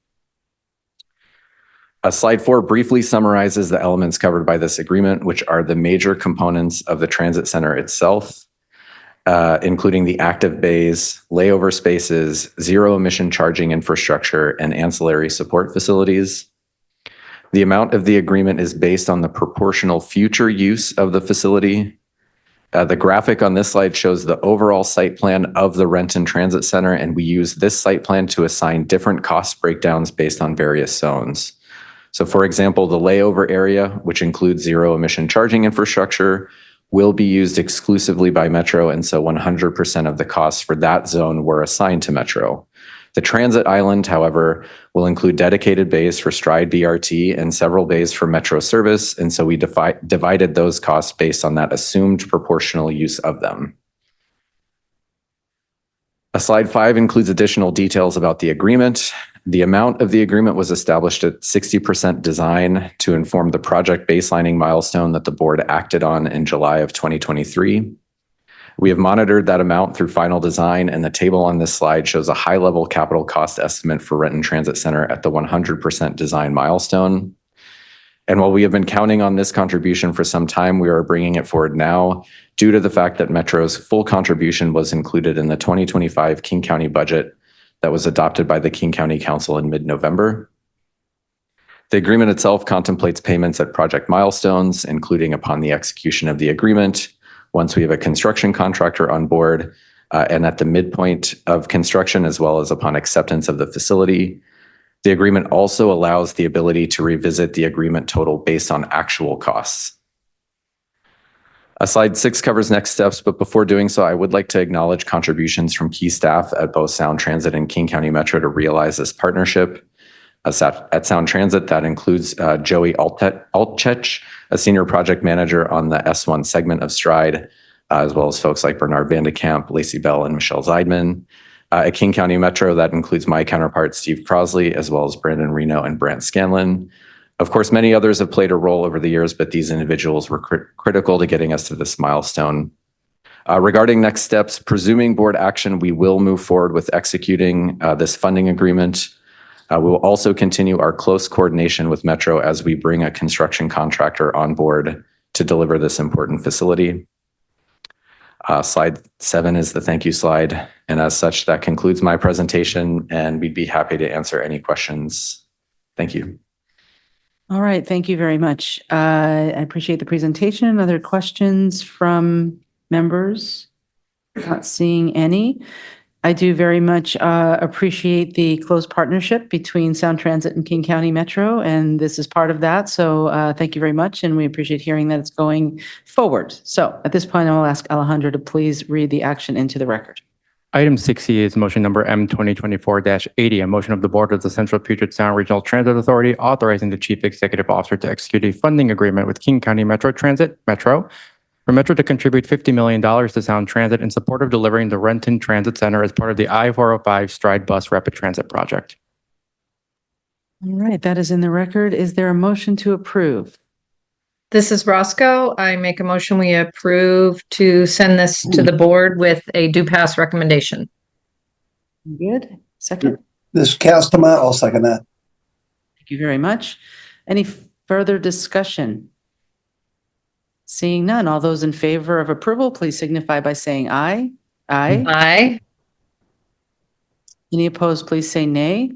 Slide 4 briefly summarizes the elements covered by this agreement, which are the major components of the transit center itself, including the active bays, layover spaces, zero emission charging infrastructure, and ancillary support facilities. The amount of the agreement is based on the proportional future use of the facility. The graphic on this slide shows the overall site plan of the Renton Transit Center, and we use this site plan to assign different cost breakdowns based on various zones. So for example, the layover area, which includes zero emission charging infrastructure, will be used exclusively by Metro, and so 100% of the costs for that zone were assigned to Metro. The transit island, however, will include dedicated bays for Stride BRT and several bays for Metro service, and so we divided those costs based on that assumed proportional use of them. Slide 5 includes additional details about the agreement. The amount of the agreement was established at 60% design to inform the project baselining milestone that the board acted on in July of 2023. We have monitored that amount through final design, and the table on this slide shows a high-level capital cost estimate for Renton Transit Center at the 100% design milestone. And while we have been counting on this contribution for some time, we are bringing it forward now due to the fact that Metro's full contribution was included in the 2025 King County budget that was adopted by the King County Council in mid-November. The agreement itself contemplates payments at project milestones, including upon the execution of the agreement, once we have a construction contractor on board, and at the midpoint of construction, as well as upon acceptance of the facility. The agreement also allows the ability to revisit the agreement total based on actual costs. Slide 6 covers next steps, but before doing so, I would like to acknowledge contributions from key staff at both Sound Transit and King County Metro to realize this partnership. At Sound Transit, that includes Joey Altchech, a senior project manager on the S1 segment of Stride, as well as folks like Bernard Vandekamp, Lacey Bell, and Michelle Zeidman. At King County Metro, that includes my counterpart, Steve Crosley, as well as Brandon Reno and Brant Scanlon. Of course, many others have played a role over the years, but these individuals were critical to getting us to this milestone. Regarding next steps, presuming board action, we will move forward with executing this funding agreement. We will also continue our close coordination with Metro as we bring a construction contractor on board to deliver this important facility. Slide 7 is the thank you slide. And as such, that concludes my presentation, and we'd be happy to answer any questions. Thank you. All right, thank you very much. I appreciate the presentation. Other questions from members? Not seeing any. I do very much appreciate the close partnership between Sound Transit and King County Metro, and this is part of that. So thank you very much, and we appreciate hearing that it's going forward. So at this point, I will ask Alejandro to please read the action into the record. Item 6E is motion number M 2024-80, a motion of the Board of the Central Puget Sound Regional Transit Authority authorizing the Chief Executive Officer to execute a funding agreement with King County Metro Transit, Metro, for Metro to contribute $50 million to Sound Transit in support of delivering the Renton Transit Center as part of the I-405 Stride Bus Rapid Transit Project. All right, that is in the record. Is there a motion to approve? This is Roscoe. I make a motion we approve to send this to the board with a due pass recommendation. Good. Second. This is Castema. I'll second that. Thank you very much. Any further discussion? Seeing none, all those in favor of approval, please signify by saying aye. Aye. Aye. Any opposed, please say nay.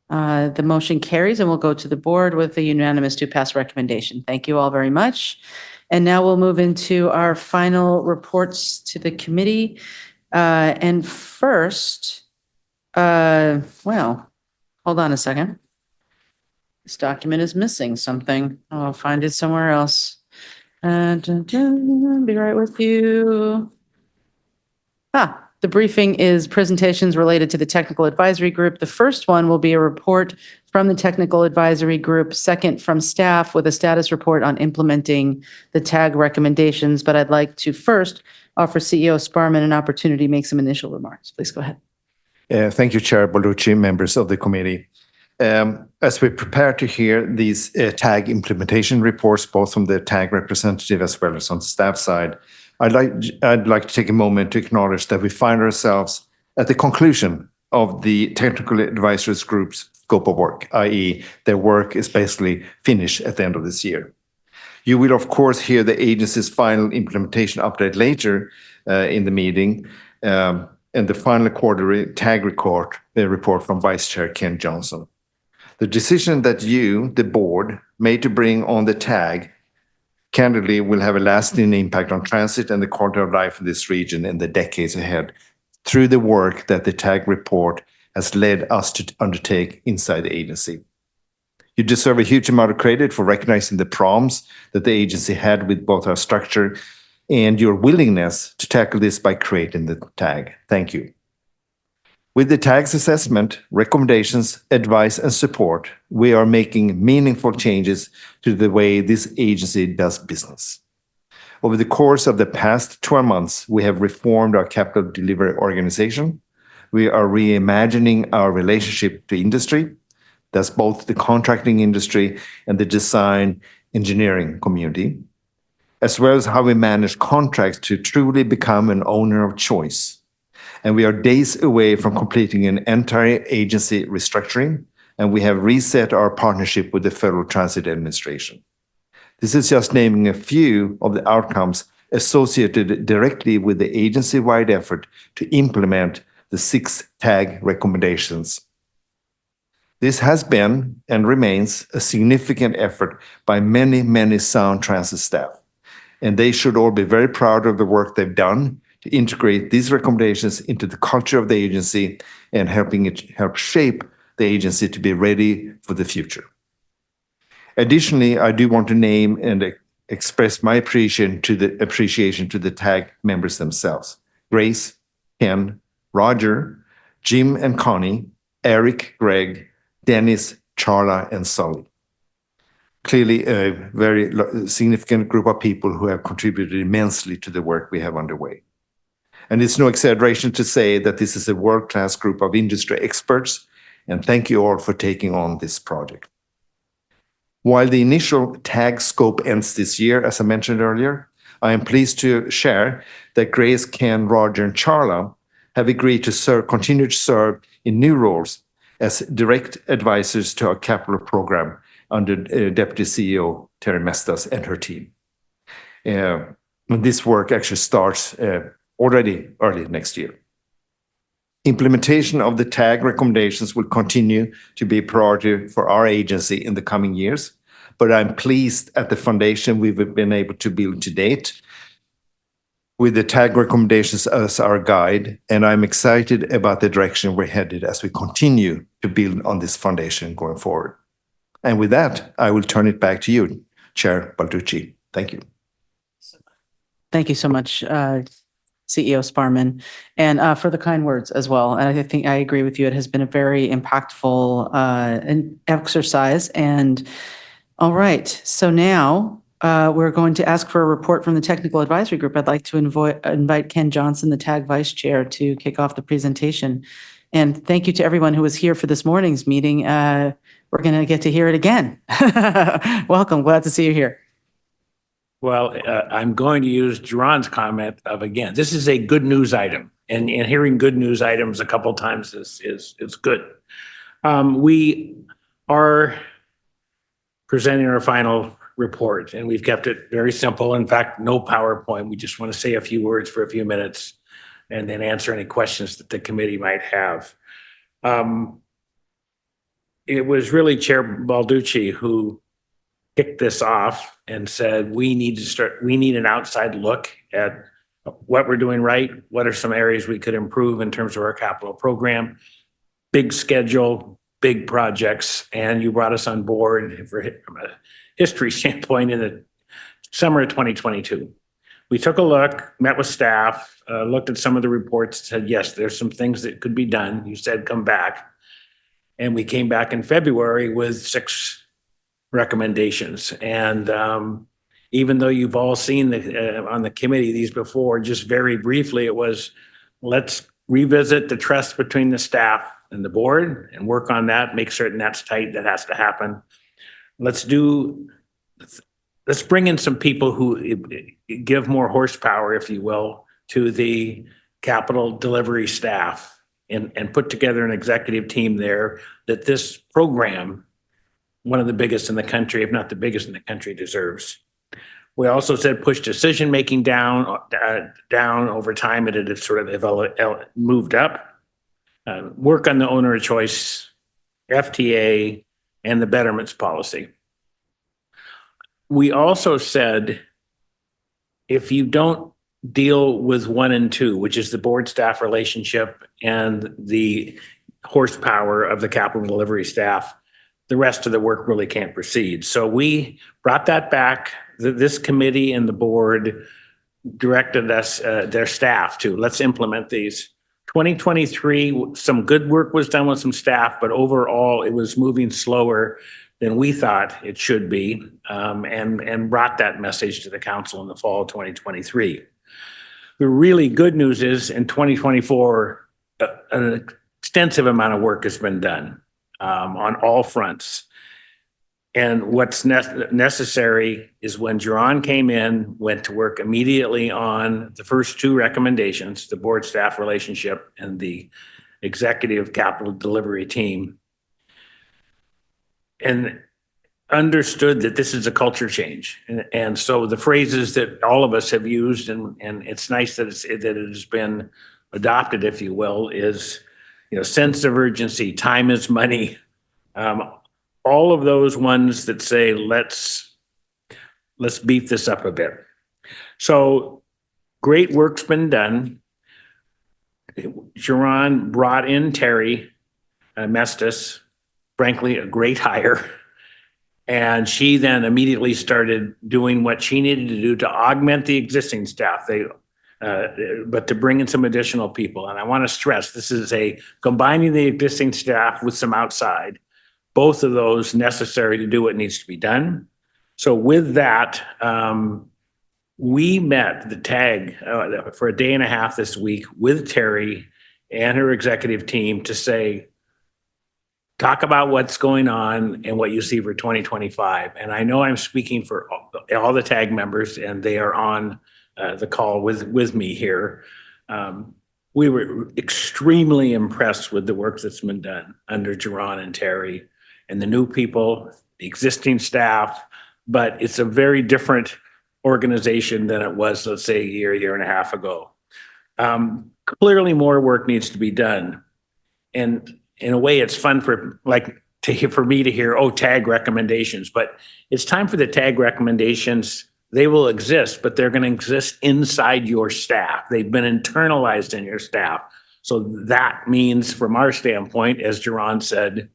The motion carries, and we'll go to the board with a unanimous due pass recommendation. Thank you all very much. And now we'll move into our final reports to the committee. And first, well, hold on a second. This document is missing something. I'll find it somewhere else. Be right with you. The briefing is presentations related to the Technical Advisory Group. The first one will be a report from the Technical Advisory Group, second from staff with a status report on implementing the TAG recommendations. But I'd like to first offer CEO Sparman an opportunity to make some initial remarks. Please go ahead. Thank you, Chair Balducci, members of the committee. As we prepare to hear these TAG implementation reports, both from the TAG representative as well as on the staff side, I'd like to take a moment to acknowledge that we find ourselves at the conclusion of the Technical Advisors Group's scope of work, i.e. their work is basically finished at the end of this year. You will, of course, hear the agency's final implementation update later in the meeting, and the final quarterly TAG report from Vice Chair Ken Johnson. The decision that you, the board, made to bring on the TAG candidly will have a lasting impact on transit and the quality of life in this region in the decades ahead through the work that the TAG report has led us to undertake inside the agency. You deserve a huge amount of credit for recognizing the problems that the agency had with both our structure and your willingness to tackle this by creating the TAG. Thank you. With the TAG's assessment, recommendations, advice, and support, we are making meaningful changes to the way this agency does business. Over the course of the past 12 months, we have reformed our capital delivery organization. We are reimagining our relationship to industry. That's both the contracting industry and the design engineering community, as well as how we manage contracts to truly become an owner of choice. And we are days away from completing an entire agency restructuring, and we have reset our partnership with the Federal Transit Administration. This is just naming a few of the outcomes associated directly with the agency-wide effort to implement the 6 TAG recommendations. This has been and remains a significant effort by many, many Sound Transit staff, and they should all be very proud of the work they've done to integrate these recommendations into the culture of the agency and help shape the agency to be ready for the future. Additionally, I do want to name and express my appreciation to the TAG members themselves. Grace, Ken, Roger, Jim and Connie, Eric, Greg, Dennis, Charla, and Sully. Clearly a very significant group of people who have contributed immensely to the work we have underway. And it's no exaggeration to say that this is a world-class group of industry experts, and thank you all for taking on this project. While the initial TAG scope ends this year, as I mentioned earlier, I am pleased to share that Grace, Ken, Roger, and Charla have agreed to continue to serve in new roles as direct advisors to our capital program under Deputy CEO Terry Mestas and her team. This work actually starts already early next year. Implementation of the TAG recommendations will continue to be a priority for our agency in the coming years, but I'm pleased at the foundation we've been able to build to date with the TAG recommendations as our guide, and I'm excited about the direction we're headed as we continue to build on this foundation going forward. And with that, I will turn it back to you, Chair Balducci. Thank you. Thank you so much, CEO Sparman, and for the kind words as well. And I think I agree with you. It has been a very impactful exercise. And all right, so now we're going to ask for a report from the Technical Advisory Group. I'd like to invite Ken Johnson, the TAG Vice Chair, to kick off the presentation. And thank you to everyone who was here for this morning's meeting. We're going to get to hear it again. Welcome. Glad to see you here. Well, I'm going to use Geron's comment of, again, this is a good news item, and hearing good news items a couple times is good. We are presenting our final report, and we've kept it very simple. In fact, no PowerPoint. We just want to say a few words for a few minutes and then answer any questions that the committee might have. It was really Chair Balducci who kicked this off and said, we need an outside look at what we're doing right. What are some areas we could improve in terms of our capital program? Big schedule, big projects, and you brought us on board from a history standpoint in the summer of 2022. We took a look, met with staff, looked at some of the reports, said, yes, there's some things that could be done. You said, come back. And we came back in February with 6 recommendations. And even though you've all seen on the committee these before, just very briefly, it was, let's revisit the trust between the staff and the board and work on that, make certain that's tight, that has to happen. Let's bring in some people who give more horsepower, if you will, to the capital delivery staff and put together an executive team there that this program, one of the biggest in the country, if not the biggest in the country, deserves. We also said push decision-making down over time. It had sort of moved up. Work on the owner of choice, FTA, and the betterments policy. We also said, if you don't deal with 1 and 2, which is the board-staff relationship and the horsepower of the capital delivery staff, the rest of the work really can't proceed. So we brought that back. This committee and the board directed us, their staff, to let's implement these. 2023, some good work was done with some staff, but overall it was moving slower than we thought it should be, and brought that message to the council in the fall of 2023. The really good news is in 2024, an extensive amount of work has been done on all fronts. And what's necessary is when Geron came in, went to work immediately on the first 2 recommendations, the board staff relationship and the executive capital delivery team, and understood that this is a culture change. And so the phrases that all of us have used, and it's nice that it has been adopted, if you will, is, sense of urgency, time is money. All of those ones that say, let's beef this up a bit. So great work's been done. Geron brought in Terry Mestas, frankly, a great hire. And she then immediately started doing what she needed to do to augment the existing staff. But to bring in some additional people. And I want to stress, this is combining the existing staff with some outside, both of those necessary to do what needs to be done. So with that, we met the TAG for a day and a half this week with Terry and her executive team to talk about what's going on and what you see for 2025. And I know I'm speaking for all the TAG members, and they are on the call with me here. We were extremely impressed with the work that's been done under Jerron and Terry and the new people, the existing staff, but it's a very different organization than it was, let's say, a year and a half ago. Clearly more work needs to be done. And in a way, it's fun for me to hear, TAG recommendations, but it's time for the TAG recommendations. They will exist, but they're going to exist inside your staff. They've been internalized in your staff. So that means from our standpoint, as Jerron said,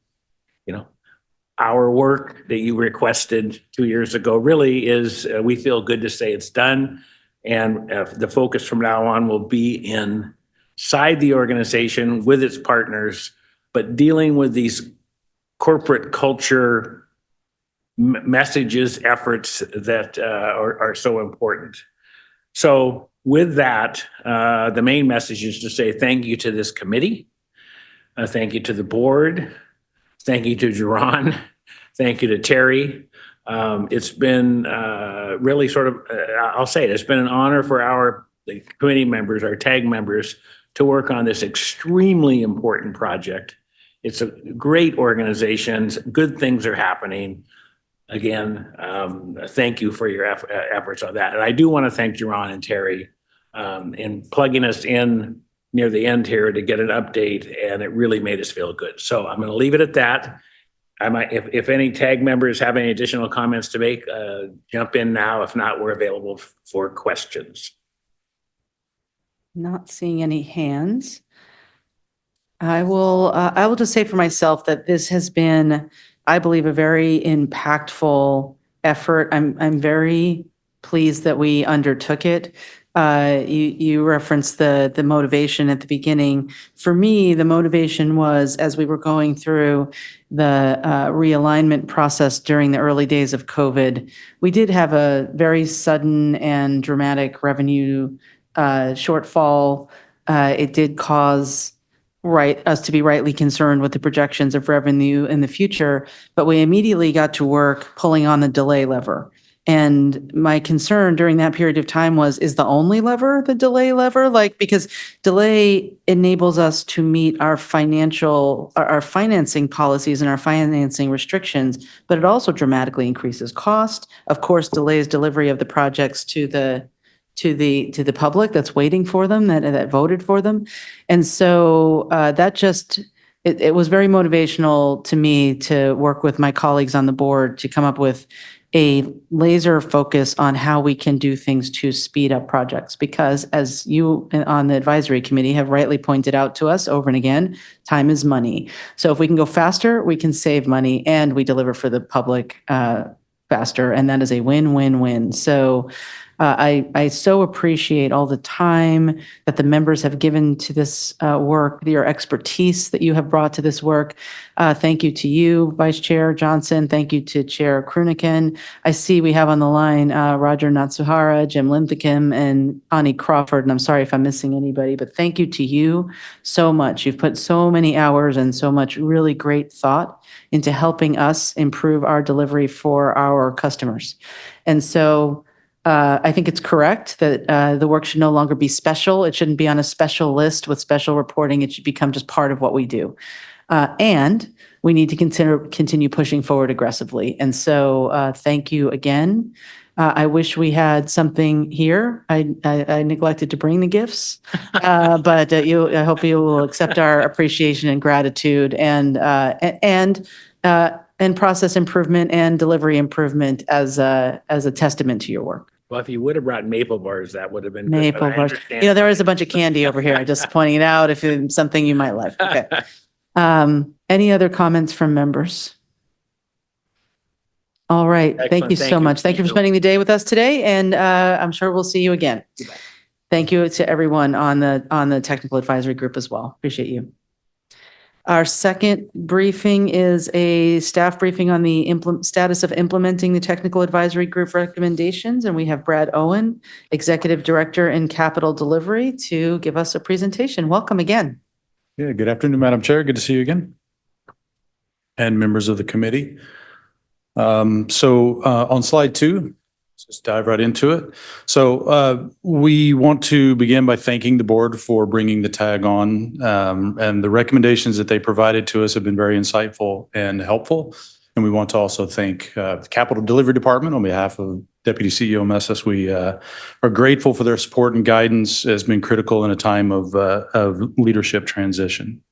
our work that you requested 2 years ago really is, we feel good to say it's done. And the focus from now on will be inside the organization with its partners, but dealing with these corporate culture messages, efforts that are so important. So with that, the main message is to say thank you to this committee. Thank you to the board. Thank you to Jerron. Thank you to Terry. It's been really I'll say it's been an honor for the committee members, our TAG members, to work on this extremely important project. It's a great organization. Good things are happening. Again, thank you for your efforts on that. And I do want to thank Jerron and Terry in plugging us in near the end here to get an update, and it really made us feel good. So I'm going to leave it at that. I might, if any TAG members have any additional comments to make, jump in now. If not, we're available for questions. Not seeing any hands. I will just say for myself that this has been, I believe, a very impactful effort. I'm very pleased that we undertook it. You referenced the motivation at the beginning. For me, the motivation was, as we were going through the realignment process during the early days of COVID, we did have a very sudden and dramatic revenue shortfall. It did cause us to be rightly concerned with the projections of revenue in the future, but we immediately got to work pulling on the delay lever. And my concern during that period of time was, is the only lever the delay lever? Because delay enables us to meet our financing policies and our financing restrictions, but it also dramatically increases cost. Of course, delays delivery of the projects to the public that's waiting for them, that voted for them. And so it was very motivational to me to work with my colleagues on the board to come up with a laser focus on how we can do things to speed up projects. Because as you on the advisory committee have rightly pointed out to us over and again, time is money. So if we can go faster, we can save money and we deliver for the public faster. And that is a win-win-win. So I so appreciate all the time that the members have given to this work, your expertise that you have brought to this work. Thank you to you, Vice Chair Johnson. Thank you to Chair Kruniken. I see we have on the line Roger Natsuhara, Jim Linthicum, and Ani Crawford. And I'm sorry if I'm missing anybody, but thank you to you so much. You've put so many hours and so much really great thought into helping us improve our delivery for our customers. And so I think it's correct that the work should no longer be special. It shouldn't be on a special list with special reporting. It should become just part of what we do. And we need to continue pushing forward aggressively. And so thank you again. I wish we had something here. I neglected to bring the gifts, but I hope you will accept our appreciation and gratitude and process improvement and delivery improvement as a testament to your work. Well, if you would have brought maple bars, that would have been good, Maple but I bars. understand. There is a bunch of candy over here. I'm just pointing it out if it's something you might like. Okay. Any other comments from members? All right. Thank Excellent. you Thank so you. much. Thank you for spending the day with us today, and I'm sure we'll see you again. Thank you to everyone on the technical advisory group as well. Appreciate you. Our second briefing is a staff briefing on the status of implementing the technical advisory group recommendations, and we have Brad Owen, Executive Director in Capital Delivery, to give us a presentation. Welcome again. Yeah, good afternoon, Madam Chair. Good to see you again. And members of the committee. On slide 2, let's just dive right into it. So we want to begin by thanking the board for bringing the tag on, and the recommendations that they provided to us have been very insightful and helpful. And we want to also thank the Capital Delivery Department on behalf of Deputy CEO Messas. We are grateful for their support and guidance. Has been critical in a time of leadership transition.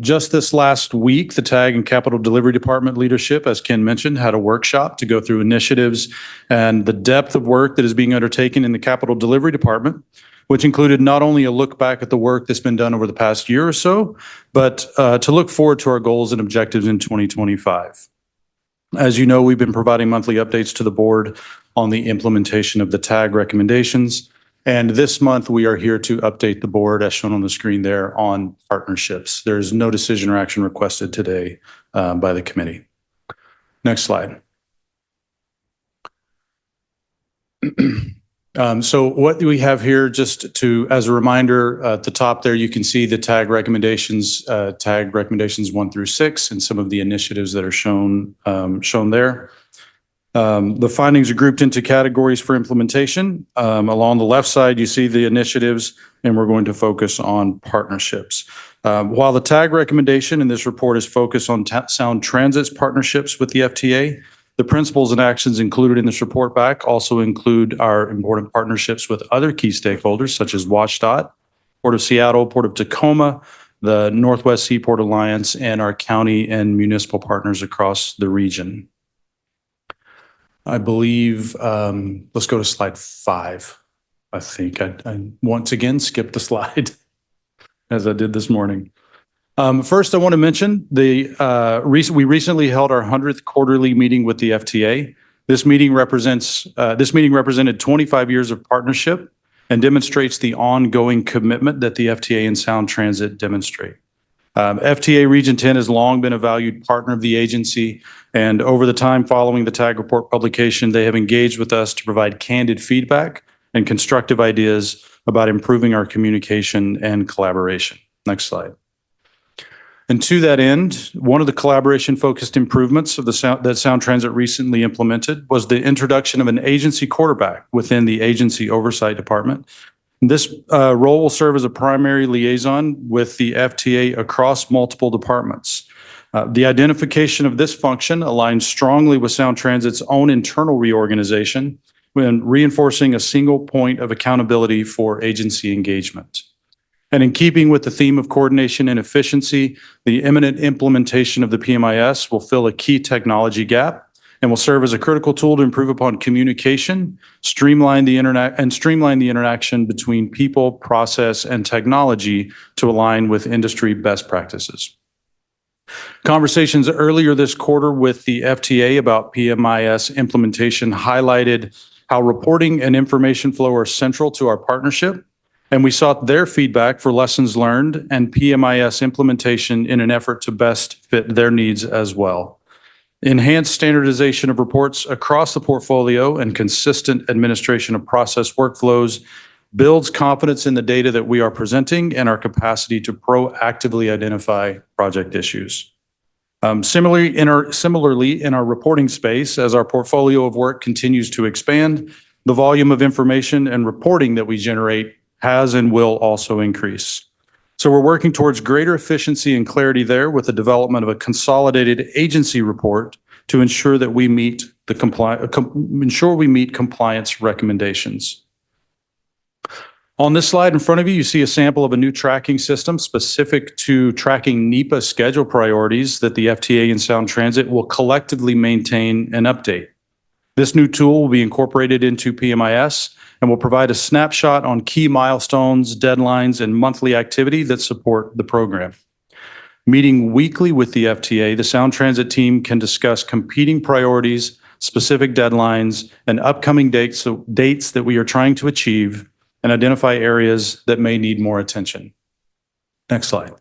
Just this last week, the TAG and Capital Delivery Department leadership, as Ken mentioned, had a workshop to go through initiatives and the depth of work that is being undertaken in the Capital Delivery Department, which included not only a look back at the work that's been done over the past year or so, but to look forward to our goals and objectives in 2025. As you know, we've been providing monthly updates to the board on the implementation of the TAG recommendations. And this month, we are here to update the board, as shown on the screen there, on partnerships. There's no decision or action requested today by the committee. Next slide. So what we have here, just as a reminder, at the top there, you can see the TAG recommendations 1 through 6, and some of the initiatives that are shown there. The findings are grouped into categories for implementation. Along the left side, you see the initiatives, and we're going to focus on partnerships. While the TAG recommendation in this report is focused on Sound Transit's partnerships with the FTA, the principles and actions included in this report back also include our important partnerships with other key stakeholders, such as WashDOT, Port of Seattle, Port of Tacoma, the Northwest Seaport Alliance, and our county and municipal partners across the region. I believe, let's go to slide 5. I think I once again skipped the slide as I did this morning. First, I want to mention we recently held our 100th quarterly meeting with the FTA. This meeting represented 25 years of partnership and demonstrates the ongoing commitment that the FTA and Sound Transit demonstrate. FTA Region 10 has long been a valued partner of the agency, and over the time following the TAG report publication, they have engaged with us to provide candid feedback and constructive ideas about improving our communication and collaboration. Next slide. And to that end, one of the collaboration-focused improvements of that Sound Transit recently implemented was the introduction of an agency quarterback within the agency oversight department. This role will serve as a primary liaison with the FTA across multiple departments. The identification of this function aligns strongly with Sound Transit's own internal reorganization when reinforcing a single point of accountability for agency engagement. And in keeping with the theme of coordination and efficiency, the imminent implementation of the PMIS will fill a key technology gap and will serve as a critical tool to improve upon communication, streamline the interaction between people, process, and technology to align with industry best practices. Conversations earlier this quarter with the FTA about PMIS implementation highlighted how reporting and information flow are central to our partnership, and we sought their feedback for lessons learned and PMIS implementation in an effort to best fit their needs as well. Enhanced standardization of reports across the portfolio and consistent administration of process workflows builds confidence in the data that we are presenting and our capacity to proactively identify project issues. Similarly, in our reporting space, as our portfolio of work continues to expand, the volume of information and reporting that we generate has and will also increase. So we're working towards greater efficiency and clarity there with the development of a consolidated agency report to ensure that we meet compliance recommendations. On this slide in front of you, you see a sample of a new tracking system specific to tracking NEPA schedule priorities that the FTA and Sound Transit will collectively maintain and update. This new tool will be incorporated into PMIS and will provide a snapshot on key milestones, deadlines, and monthly activity that support the program. Meeting weekly with the FTA, the Sound Transit team can discuss competing priorities, specific deadlines, and upcoming dates that we are trying to achieve and identify areas that may need more attention. Next slide.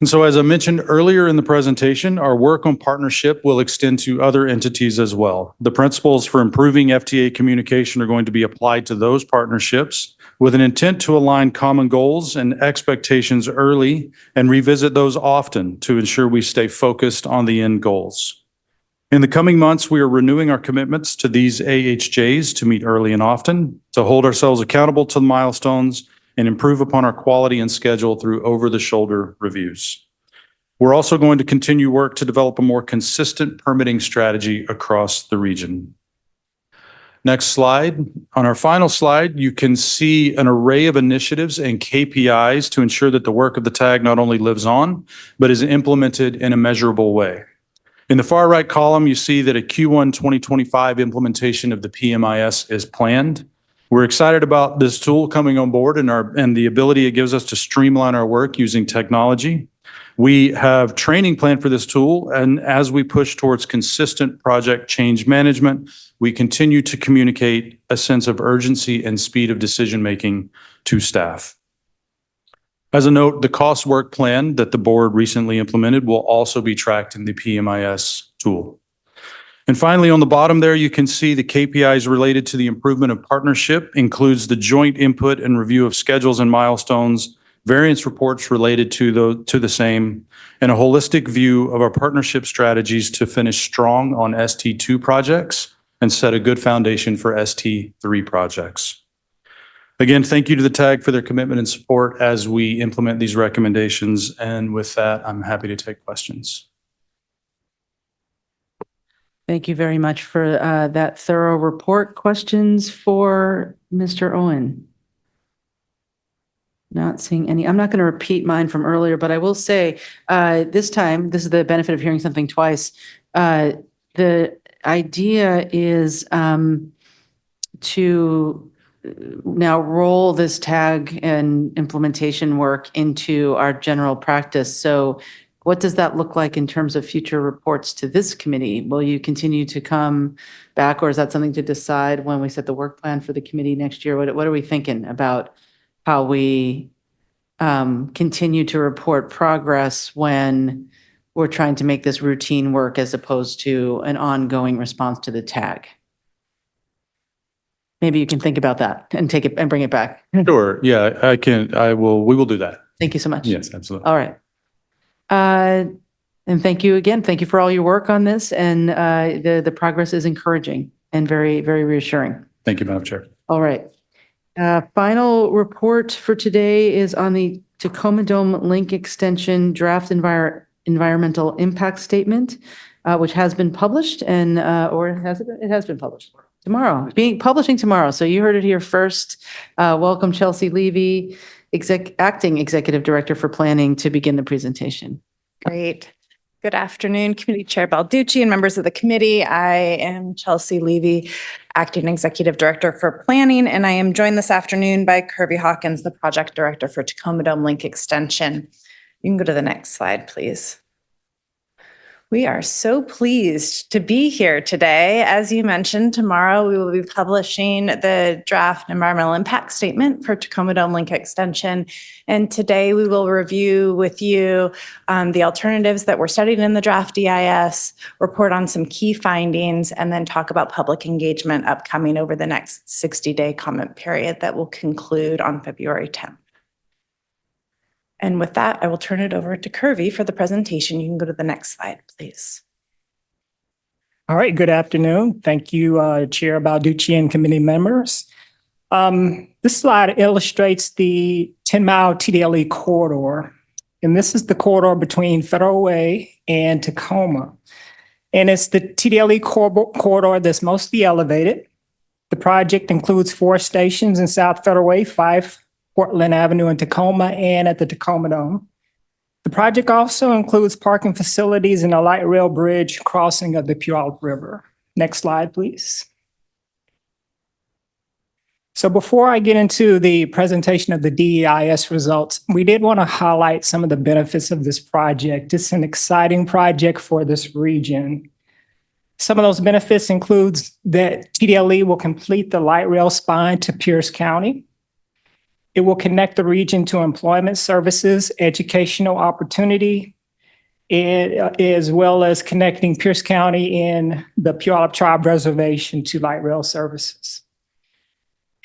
And so as I mentioned earlier in the presentation, our work on partnership will extend to other entities as well. The principles for improving FTA communication are going to be applied to those partnerships with an intent to align common goals and expectations early and revisit those often to ensure we stay focused on the end goals. In the coming months, we are renewing our commitments to these AHJs to meet early and often, to hold ourselves accountable to the milestones, and improve upon our quality and schedule through over-the-shoulder reviews. We're also going to continue work to develop a more consistent permitting strategy across the region. Next slide. On our final slide, you can see an array of initiatives and KPIs to ensure that the work of the TAG not only lives on, but is implemented in a measurable way. In the far right column, you see that a Q1 2025 implementation of the PMIS is planned. We're excited about this tool coming on board and the ability it gives us to streamline our work using technology. We have training planned for this tool, and as we push towards consistent project change management, we continue to communicate a sense of urgency and speed of decision-making to staff. As a note, the cost work plan that the board recently implemented will also be tracked in the PMIS tool. And finally, on the bottom there, you can see the KPIs related to the improvement of partnership includes the joint input and review of schedules and milestones, variance reports related to the same, and a holistic view of our partnership strategies to finish strong on ST2 projects and set a good foundation for ST3 projects. Again, thank you to the TAG for their commitment and support as we implement these recommendations. And with that, I'm happy to take questions. Thank you very much for that thorough report. Questions for Mr. Owen? Not seeing any. I'm not going to repeat mine from earlier, but I will say this time, this is the benefit of hearing something twice. The idea is to now roll this TAG and implementation work into our general practice. So what does that look like in terms of future reports to this committee? Will you continue to come back, or is that something to decide when we set the work plan for the committee next year? What are we thinking about how we continue to report progress when we're trying to make this routine work as opposed to an ongoing response to the TAG? Maybe you can think about that and take it and bring it back. Sure. Yeah, I can. We will do that. Thank you so much. Yes, absolutely. All right. And thank you again. Thank you for all your work on this. And the progress is encouraging and very, very reassuring. Thank you, Madam Chair. All right. Final report for today is on the Tacoma Dome Link Extension Draft Environmental Impact Statement, which has been published and, or has it been? It has been published. Tomorrow, publishing tomorrow. So you heard it here first. Welcome, Chelsea Levy, Acting Executive Director for Planning, to begin the presentation. Great. Good afternoon, Committee Chair Balducci and members of the committee. I am Chelsea Levy, Acting Executive Director for Planning, and I am joined this afternoon by Kirby Hawkins, the Project Director for Tacoma Dome Link Extension. You can go to the next slide, please. We are so pleased to be here today. As you mentioned, tomorrow we will be publishing the draft environmental impact statement for Tacoma Dome Link Extension. And today we will review with you the alternatives that were studied in the draft EIS, report on some key findings, and then talk about public engagement upcoming over the next 60-day comment period that will conclude on February 10th. And with that, I will turn it over to Kirby for the presentation. You can go to the next slide, please. All right, good afternoon. Thank you, Chair Balducci and committee members. This slide illustrates the 10-mile TDLE corridor, and this is the corridor between Federal Way and Tacoma. And it's the TDLE corridor that's mostly elevated. The project includes 4 stations in South Federal Way, 5 Portland Avenue in Tacoma, and at the Tacoma Dome. The project also includes parking facilities and a light rail bridge crossing of the Puyallup River. Next slide, please. So before I get into the presentation of the DEIS results, we did want to highlight some of the benefits of this project. It's an exciting project for this region. Some of those benefits includes that TDLE will complete the light rail spine to Pierce County. It will connect the region to employment services, educational opportunity, as well as connecting Pierce County and the Puyallup Tribe Reservation to light rail services.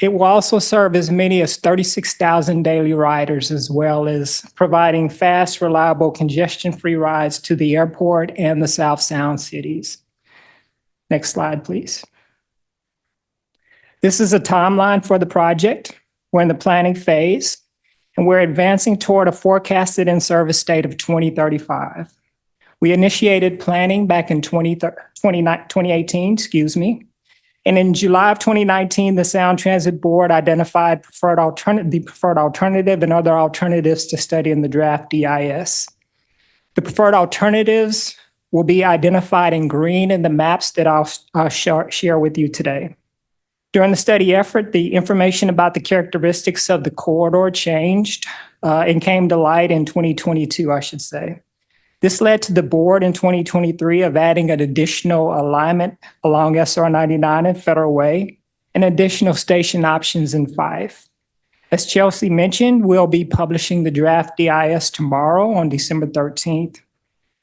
It will also serve as many as 36,000 daily riders, as well as providing fast, reliable, congestion-free rides to the airport and the South Sound cities. Next slide, please. This is a timeline for the project. We're in the planning phase, and we're advancing toward a forecasted in-service date of 2035. We initiated planning back in 2018, and in July of 2019, the Sound Transit Board identified the preferred alternative and other alternatives to study in the draft DIS. The preferred alternatives will be identified in green in the maps that I'll share with you today. During the study effort, the information about the characteristics of the corridor changed and came to light in 2022, I should say. This led to the board in 2023 of adding an additional alignment along SR 99 and Federal Way and additional station options in 5. As Chelsea mentioned, we'll be publishing the draft DIS tomorrow on December 13th.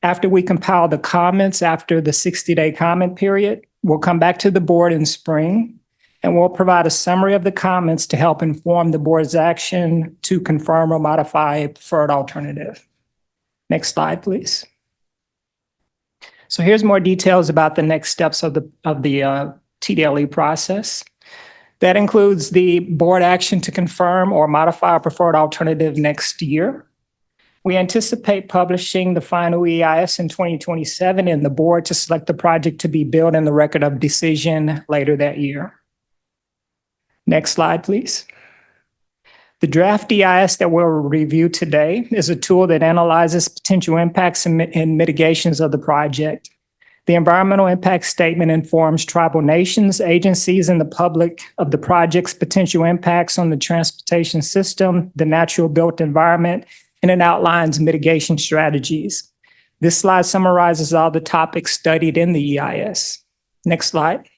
After we compile the comments after the 60-day comment period, we'll come back to the board in spring and we'll provide a summary of the comments to help inform the board's action to confirm or modify a preferred alternative. Next slide, please. So here's more details about the next steps of the TDLE process. That includes the board action to confirm or modify a preferred alternative next year. We anticipate publishing the final EIS in 2027 and the board to select the project to be built in the record of decision later that year. Next slide, please. The draft DIS that we'll review today is a tool that analyzes potential impacts and mitigations of the project. The environmental impact statement informs tribal nations, agencies, and the public of the project's potential impacts on the transportation system, the natural built environment, and it outlines mitigation strategies. This slide summarizes all the topics studied in the EIS. Next slide.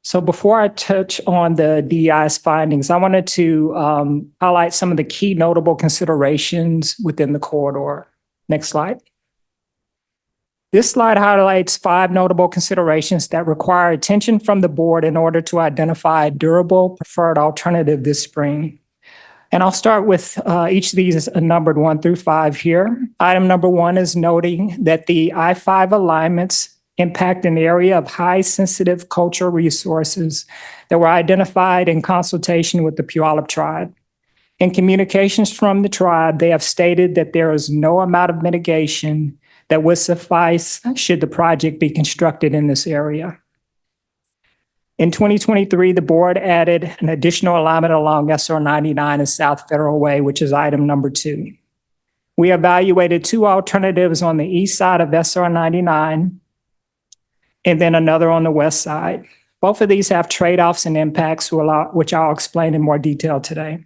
So before I touch on the DEIS findings, I wanted to highlight some of the key notable considerations within the corridor. Next slide. This slide highlights 5 notable considerations that require attention from the board in order to identify a durable preferred alternative this spring. And I'll start with each of these numbered 1 through 5 here. Item number 1 is noting that the I-5 alignments impact an area of high sensitive cultural resources that were identified in consultation with the Puyallup tribe. In communications from the tribe, they have stated that there is no amount of mitigation that would suffice should the project be constructed in this area. In 2023, the board added an additional alignment along SR 99 and South Federal Way, which is item number 2. We evaluated 2 alternatives on the east side of SR 99 and then another on the west side. Both of these have trade-offs and impacts, which I'll explain in more detail today.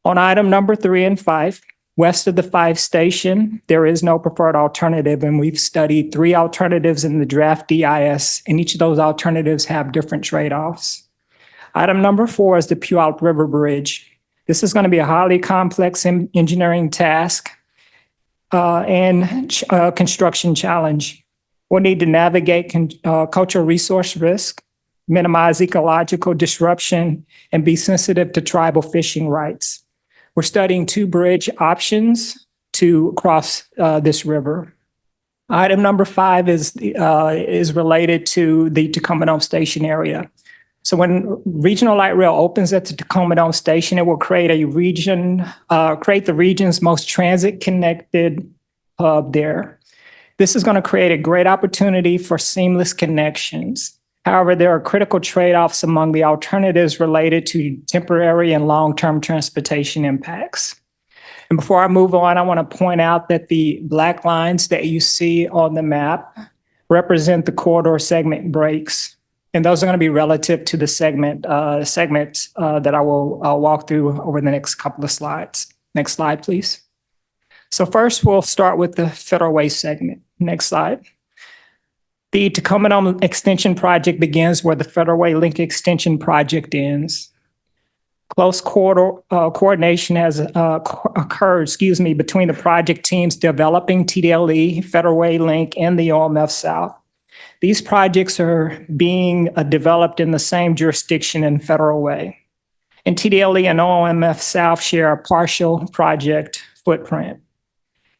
On item number 3 and 5, west of the 5 station, there is no preferred alternative, and we've studied 3 alternatives in the draft DIS, and each of those alternatives have different trade-offs. Item number 4 is the Puyallup River Bridge. This is going to be a highly complex engineering task and construction challenge. We'll need to navigate cultural resource risk, minimize ecological disruption, and be sensitive to tribal fishing rights. We're studying 2 bridge options to cross this river. Item number 5 is related to the Tacoma Dome Station area. So when Regional Light Rail opens at the Tacoma Dome Station, it will create the region's most transit-connected hub there. This is going to create a great opportunity for seamless connections. However, there are critical trade-offs among the alternatives related to temporary and long-term transportation impacts. And before I move on, I want to point out that the black lines that you see on the map represent the corridor segment breaks. And those are going to be relative to the segment that I'll walk through over the next couple of slides. Next slide, please. So first, we'll start with the Federal Way segment. Next slide. The Tacoma Dome Extension Project begins where the Federal Way Link Extension Project ends. Close coordination has occurred, between the project teams developing TDLE, Federal Way Link, and the OMF South. These projects are being developed in the same jurisdiction in Federal Way. And TDLE and OMF South share a partial project footprint.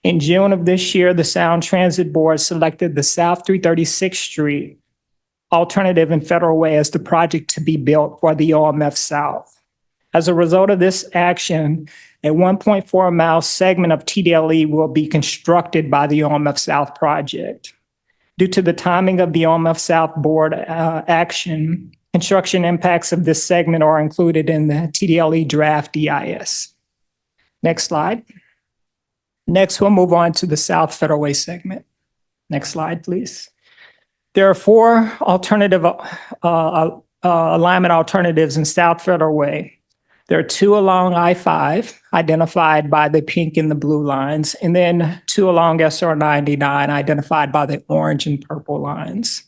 In June of this year, the Sound Transit Board selected the South 336th Street alternative in Federal Way as the project to be built for the OMF South. As a result of this action, a 1.4-mile segment of TDLE will be constructed by the OMF South project. Due to the timing of the OMF South Board action, construction impacts of this segment are included in the TDLE draft EIS. Next slide. Next, we'll move on to the South Federal Way segment. Next slide, please. There are 4 alternative alignment alternatives in South Federal Way. There are 2 along I-5, identified by the pink and the blue lines, and then 2 along SR 99, identified by the orange and purple lines.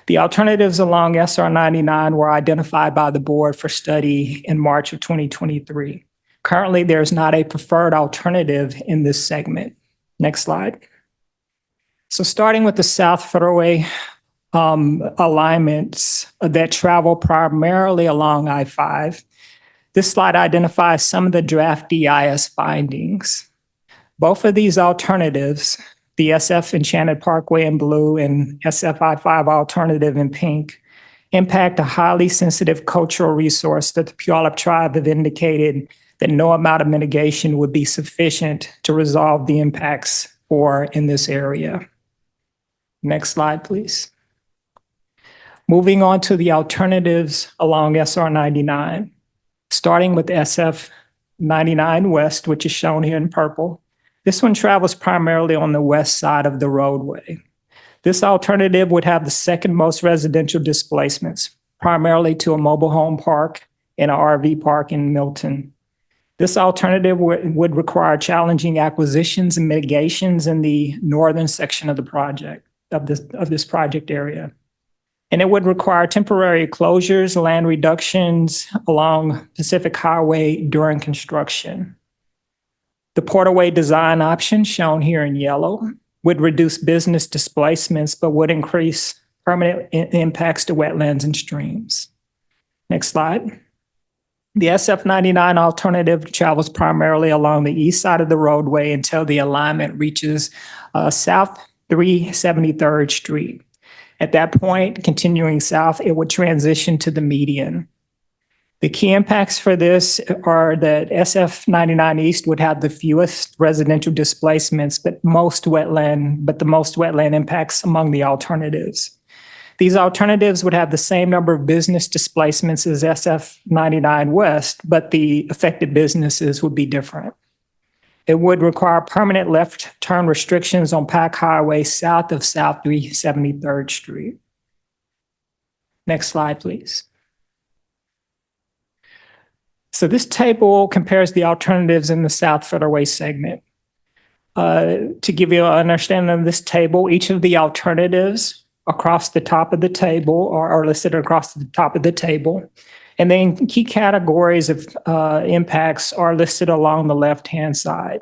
The alternatives along SR 99 were identified by the board for study in March of 2023. Currently, there's not a preferred alternative in this segment. Next slide. So starting with the South Federal Way alignments that travel primarily along I-5, this slide identifies some of the draft EIS findings. Both of these alternatives, the SF Enchanted Parkway in blue and SF I-5 alternative in pink, impact a highly sensitive cultural resource that the Puyallup tribe have indicated that no amount of mitigation would be sufficient to resolve the impacts for in this area. Next slide, please. Moving on to the alternatives along SR 99, starting with SF 99 West, which is shown here in purple. This one travels primarily on the west side of the roadway. This alternative would have the second most residential displacements, primarily to a mobile home park and an RV park in Milton. This alternative would require challenging acquisitions and mitigations in the northern section of the project, of this project area. And it would require temporary closures, land reductions along Pacific Highway during construction. The Portaway design option, shown here in yellow, would reduce business displacements, but would increase permanent impacts to wetlands and streams. Next slide. The SF 99 alternative travels primarily along the east side of the roadway until the alignment reaches South 373rd Street. At that point, continuing south, it would transition to the median. The key impacts for this are that SF 99 East would have the fewest residential displacements, but the most wetland impacts among the alternatives. These alternatives would have the same number of business displacements as SF 99 West, but the affected businesses would be different. It would require permanent left turn restrictions on Pack Highway south of South 373rd Street. Next slide, please. So this table compares the alternatives in the South Federal Way segment. To give you an understanding of this table, each of the alternatives across the top of the table are listed across the top of the table. And then key categories of impacts are listed along the left-hand side.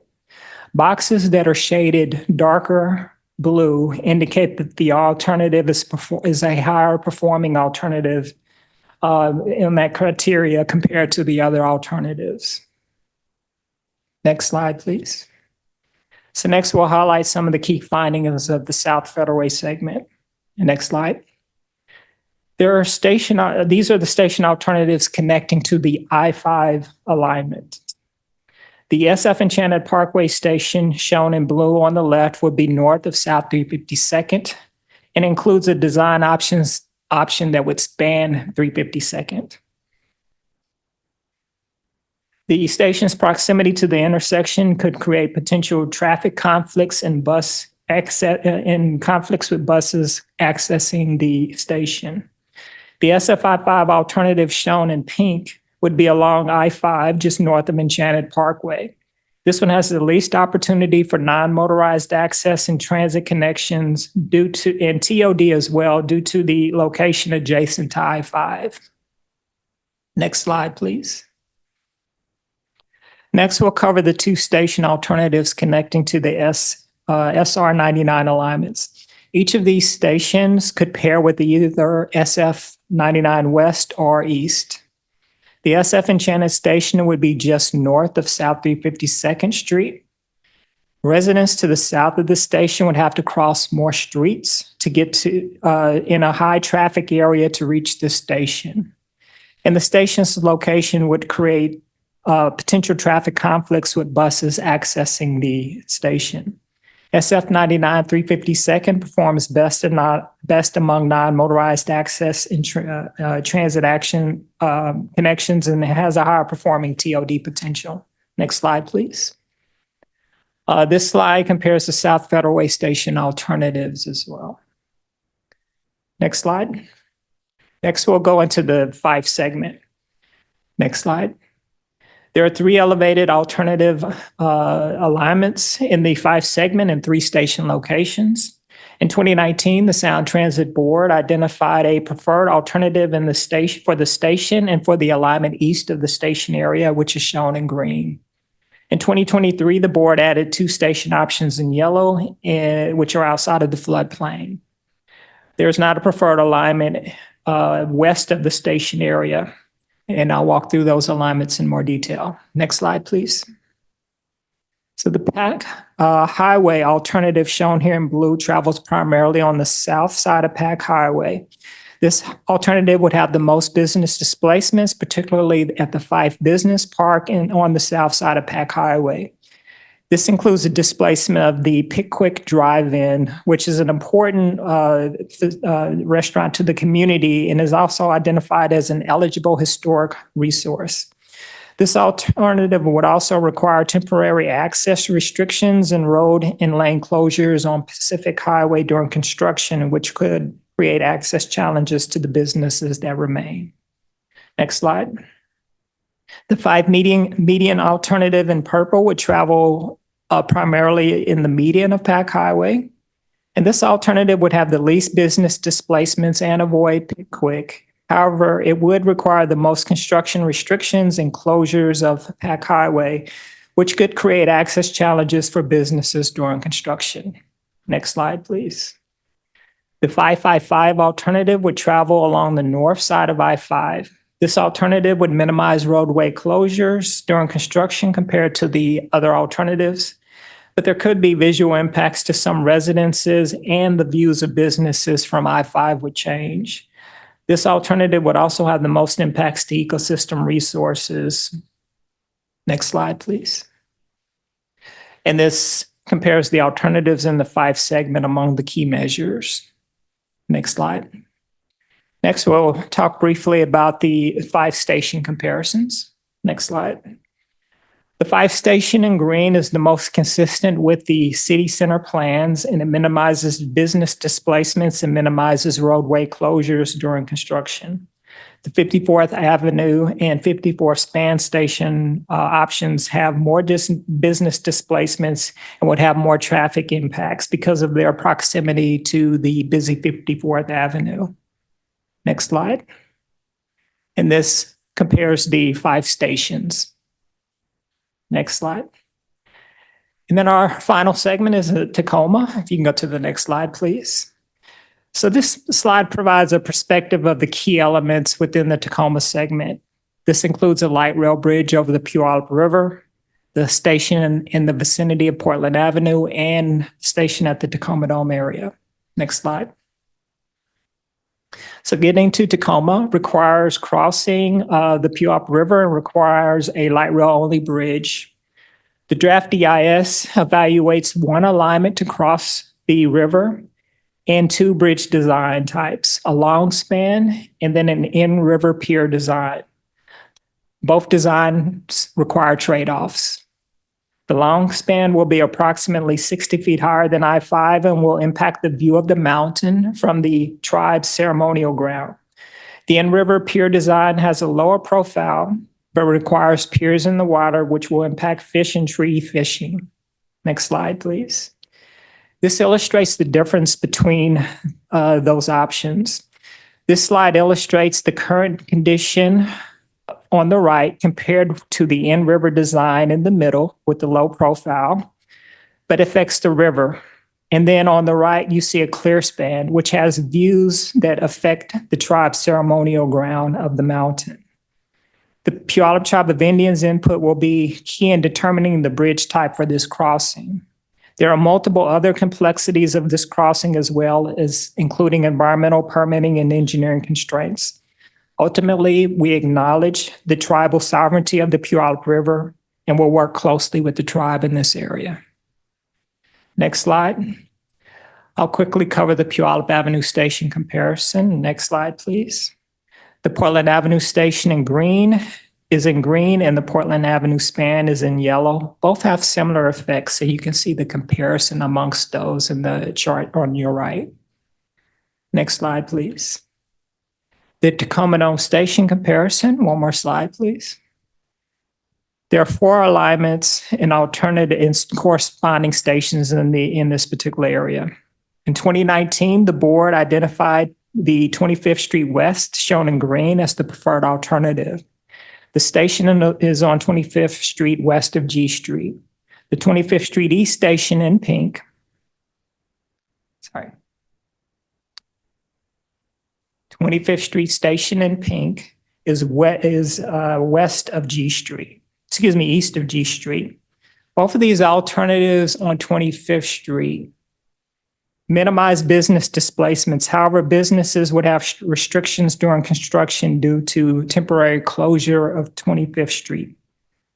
Boxes that are shaded darker blue indicate that the alternative is a higher performing alternative in that criteria compared to the other alternatives. Next slide, please. So next we'll highlight some of the key findings of the South Federal Way segment. Next slide. These are the station alternatives connecting to the I-5 alignment. The SF Enchanted Parkway station, shown in blue on the left, would be north of South 352nd and includes a design option that would span 352nd. The station's proximity to the intersection could create potential traffic conflicts and conflicts with buses accessing the station. The SF-I-5 alternative shown in pink would be along I-5, just north of Enchanted Parkway. This one has the least opportunity for non-motorized access and transit connections and TOD as well, due to the location adjacent to I-5. Next slide, please. Next, we'll cover the two station alternatives connecting to the SR 99 alignments. Each of these stations could pair with either SF 99 West or East. The SF Enchanted station would be just north of South 352nd Street. Residents to the south of the station would have to cross more streets to get to in a high traffic area to reach the station. And the station's location would create potential traffic conflicts with buses accessing the station. SF 99 352nd performs best among non-motorized access and transit action connections, and has a higher performing TOD potential. Next slide, please. This slide compares the South Federal Way Station alternatives as well. Next slide. Next, we'll go into the 5 segment. Next slide. There are 3 elevated alternative alignments in the 5 segment and 3 station locations. In 2019, the Sound Transit Board identified a preferred alternative in the station for the station and for the alignment east of the station area, which is shown in green. In 2023, the board added 2 station options in yellow, which are outside of the floodplain. There is not a preferred alignment west of the station area, and I'll walk through those alignments in more detail. Next slide, please. So the Pack Highway alternative shown here in blue travels primarily on the south side of Pack Highway. This alternative would have the most business displacements, particularly at the Fife Business Park and on the south side of Pack Highway. This includes the displacement of the Pickwick Drive-In, which is an important restaurant to the community and is also identified as an eligible historic resource. This alternative would also require temporary access restrictions and road and lane closures on Pacific Highway during construction, which could create access challenges to the businesses that remain. Next slide. The 5 median alternative in purple would travel primarily in the median of Pack Highway. And this alternative would have the least business displacements and avoid Pickwick. However, it would require the most construction restrictions and closures of Pack Highway, which could create access challenges for businesses during construction. Next slide, please. The 555 alternative would travel along the north side of I-5. This alternative would minimize roadway closures during construction compared to the other alternatives, but there could be visual impacts to some residences, and the views of businesses from I-5 would change. This alternative would also have the most impacts to ecosystem resources. Next slide, please. And this compares the alternatives in the 5 segment among the key measures. Next slide. Next, we'll talk briefly about the 5 station comparisons. Next slide. The 5 station in green is the most consistent with the city center plans, and it minimizes business displacements and minimizes roadway closures during construction. The 54th Avenue and 54th Span station options have more business displacements and would have more traffic impacts because of their proximity to the busy 54th Avenue. Next slide. And this compares the 5 stations. Next slide. And then our final segment is Tacoma. If you can go to the next slide, please. So this slide provides a perspective of the key elements within the Tacoma segment. This includes a light rail bridge over the Puyallup River, the station in the vicinity of Portland Avenue, and station at the Tacoma Dome area. Next slide. So getting to Tacoma requires crossing the Puyallup River and requires a light rail only bridge. The draft EIS evaluates 1 alignment to cross the river and 2 bridge design types, a long span and then an in-river pier design. Both designs require trade-offs. The long span will be approximately 60 feet higher than I-5 and will impact the view of the mountain from the tribe's ceremonial ground. The in-river pier design has a lower profile, but requires piers in the water, which will impact fish and tree fishing. Next slide, please. This illustrates the difference between those options. This slide illustrates the current condition on the right compared to the in-river design in the middle with the low profile, but affects the river. And then on the right, you see a clear span, which has views that affect the tribe's ceremonial ground of the mountain. The Puyallup Tribe of Indians input will be key in determining the bridge type for this crossing. There are multiple other complexities of this crossing as well, as including environmental permitting and engineering constraints. Ultimately, we acknowledge the tribal sovereignty of the Puyallup River and will work closely with the tribe in this area. Next slide. I'll quickly cover the Puyallup Avenue Station comparison. Next slide, please. The Portland Avenue Station in green and the Portland Avenue span is in yellow. Both have similar effects, so you can see the comparison amongst those in the chart on your right. Next slide, please. The Tacoma Dome Station comparison. One more slide, please. There are 4 alignments and alternative and corresponding stations in this particular area. In 2019, the board identified the 25th Street West, shown in green, as the preferred alternative. The station is on 25th Street west of G Street. The 25th Street East station in pink. 25th Street station in pink is west of G Street. East of G Street. Both of these alternatives on 25th Street minimize business displacements. However, businesses would have restrictions during construction due to temporary closure of 25th Street.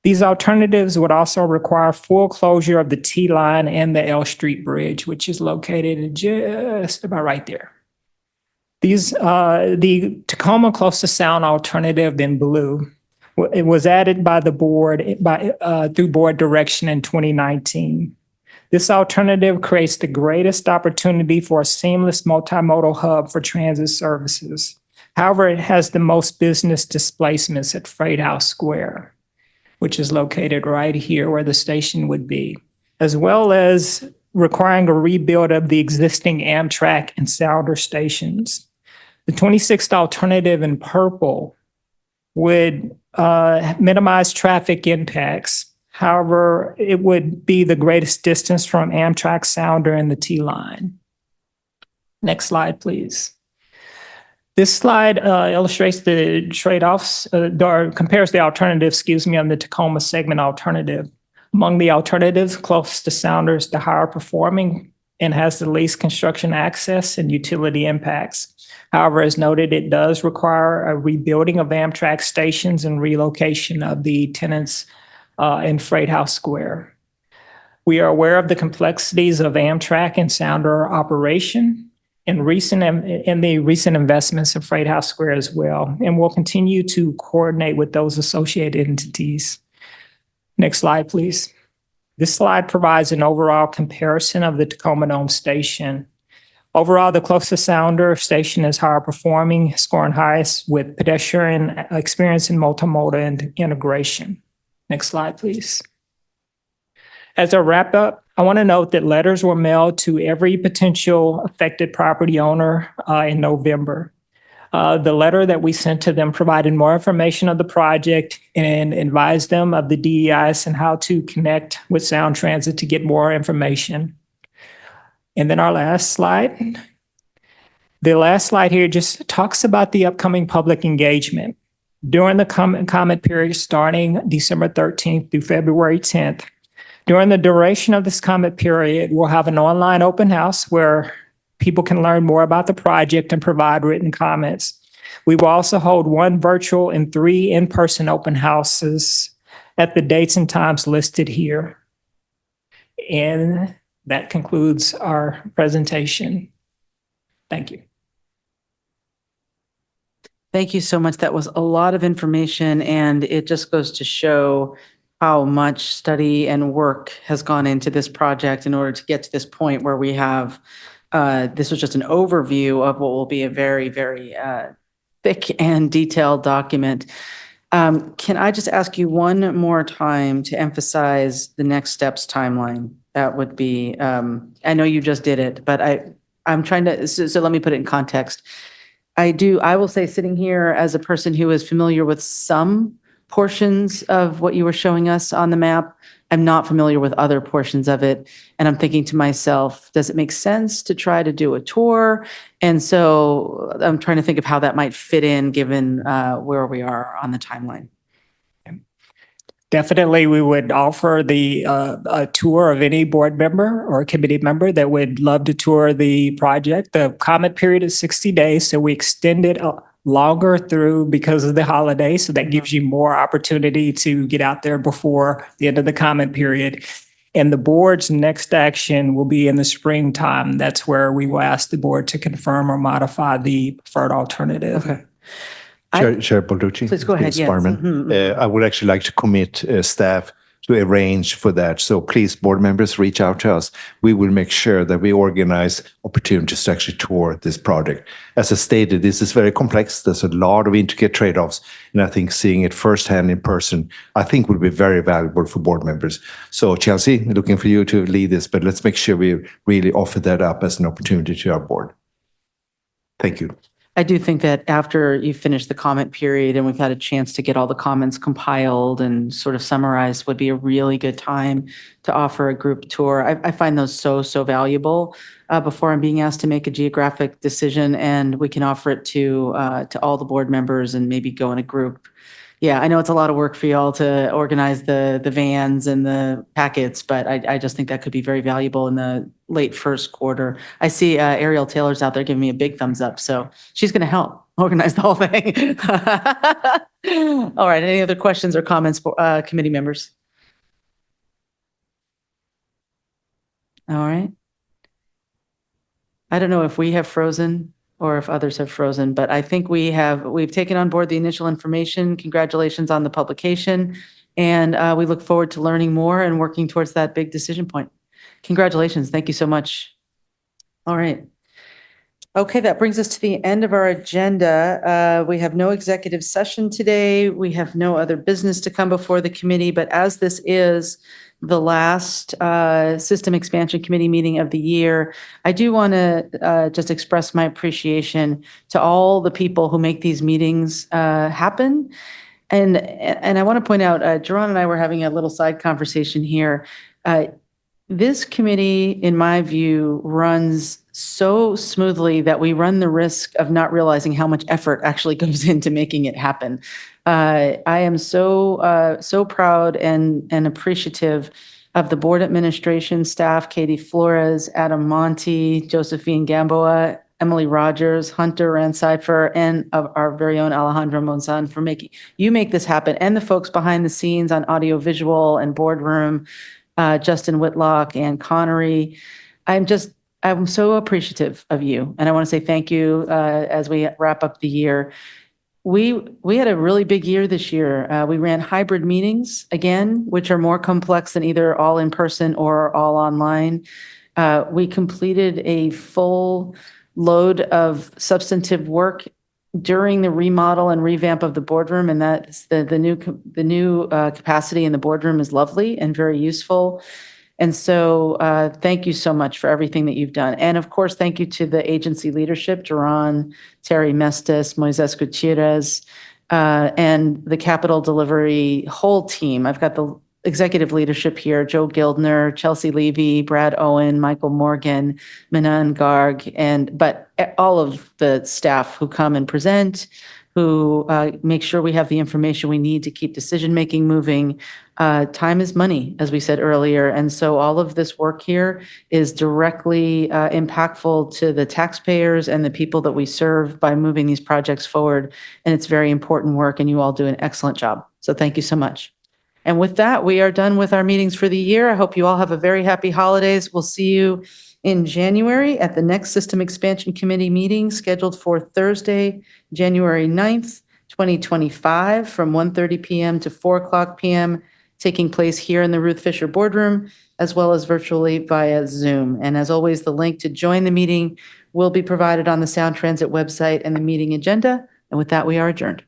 These alternatives would also require full closure of the T-line and the L Street Bridge, which is located just about right there. The Tacoma Close to Sound alternative in blue, it was added by the board through board direction in 2019. This alternative creates the greatest opportunity for a seamless multimodal hub for transit services. However, it has the most business displacements at Freight House Square, which is located right here where the station would be, as well as requiring a rebuild of the existing Amtrak and Sounder stations. The 26th alternative in purple would minimize traffic impacts. However, it would be the greatest distance from Amtrak, Sounder, and the T-line. Next slide, please. This slide illustrates the trade-offs, or compares the alternatives, on the Tacoma segment alternative. Among the alternatives, close to Sounder is the higher performing and has the least construction access and utility impacts. However, as noted, it does require a rebuilding of Amtrak stations and relocation of the tenants in Freight House Square. We are aware of the complexities of Amtrak and Sounder operation and the recent investments in Freight House Square as well, and we'll continue to coordinate with those associated entities. Next slide, please. This slide provides an overall comparison of the Tacoma Dome Station. Overall, the closest Sounder station is higher performing, scoring highest with pedestrian experience and multimodal integration. Next slide, please. As a wrap up, I want to note that letters were mailed to every potential affected property owner in November. The letter that we sent to them provided more information of the project and advised them of the DEIS and how to connect with Sound Transit to get more information. And then our last slide. The last slide here just talks about the upcoming public engagement. During the comment period starting December 13th through February 10th, during the duration of this comment period, we'll have an online open house where people can learn more about the project and provide written comments. We will also hold 1 virtual and 3 in-person open houses at the dates and times listed here. And that concludes our presentation. Thank you. Thank you so much. That was a lot of information, and it just goes to show how much study and work has gone into this project in order to get to this point where we have, this was just an overview of what will be a very, very thick and detailed document. Can I just ask you one more time to emphasize the next steps timeline? That would be, I know you just did it, but I'm trying to, so let me put it in context. I will say, sitting here as a person who is familiar with some portions of what you were showing us on the map, I'm not familiar with other portions of it. And I'm thinking to myself, does it make sense to try to do a tour? And so I'm trying to think of how that might fit in given where we are on the timeline. Definitely, we would offer a tour of any board member or committee member that would love to tour the project. The comment period is 60 days, so we extend it longer through because of the holiday. So that gives you more opportunity to get out there before the end of the comment period. And the board's next action will be in the springtime. That's where we will ask the board to confirm or modify the preferred alternative. Okay. Chair Balducci. Please go ahead, Ms. yes. Sparman. Mhm. I would actually like to commit staff to arrange for that. So please, board members, reach out to us. We will make sure that we organize opportunities to actually tour this project. As I stated, this is very complex. There's a lot of intricate trade-offs. And I think seeing it firsthand in person, I think would be very valuable for board members. So Chelsea, looking for you to lead this, but let's make sure we really offer that up as an opportunity to our board. Thank you. I do think that after you finish the comment period and we've had a chance to get all the comments compiled and sort of summarized would be a really good time to offer a group tour. I find those so valuable before I'm being asked to make a geographic decision, and we can offer it to all the board members and maybe go in a group. Yeah, I know it's a lot of work for y'all to organize the vans and the packets, but I just think that could be very valuable in the late first quarter. I see Ariel Taylor's out there giving me a big thumbs up, so she's going to help organize the whole thing. All right, any other questions or comments for committee members? All right. I don't know if we have frozen or if others have frozen, but I think we've taken on board the initial information. Congratulations on the publication. And we look forward to learning more and working towards that big decision point. Congratulations. Thank you so much. All right. Okay, that brings us to the end of our agenda. We have no executive session today. We have no other business to come before the committee, but as this is the last System Expansion Committee meeting of the year, I do want to just express my appreciation to all the people who make these meetings happen. And I want to point out, Jerron and I were having a little side conversation here. This committee, in my view, runs so smoothly that we run the risk of not realizing how much effort actually goes into making it happen. I am so proud and appreciative of the board administration staff, Katie Flores, Adam Monti, Josephine Gamboa, Emily Rogers, Hunter Ranseifer, and of our very own Alejandro Monzan for make this happen, and the folks behind the scenes on audiovisual and boardroom, Justin Whitlock and Connery. I'm so appreciative of you, and I want to say thank you as we wrap up the year. We had a really big year this year. We ran hybrid meetings again, which are more complex than either all in person or all online. We completed a full load of substantive work during the remodel and revamp of the boardroom, and that's the new capacity in the boardroom is lovely and very useful. And so thank you so much for everything that you've done. And of course, thank you to the agency leadership, Jerron, Terry Mestis, Moises Gutierrez, and the Capital Delivery whole team. I've got the executive leadership here, Joe Gildner, Chelsea Levy, Brad Owen, Michael Morgan, Manan Garg, but all of the staff who come and present, who make sure we have the information we need to keep decision-making moving. Time is money, as we said earlier. And so all of this work here is directly impactful to the taxpayers and the people that we serve by moving these projects forward. And it's very important work, and you all do an excellent job. So thank you so much. And with that, we are done with our meetings for the year. I hope you all have a very happy holidays. We'll see you in January at the next System Expansion Committee meeting scheduled for Thursday, January 9th, 2025 from 1:30 p.m. to 4:00 p.m., taking place here in the Ruth Fisher Boardroom, as well as virtually via Zoom. And as always, the link to join the meeting will be provided on the Sound Transit website and the meeting agenda. And with that, we are adjourned.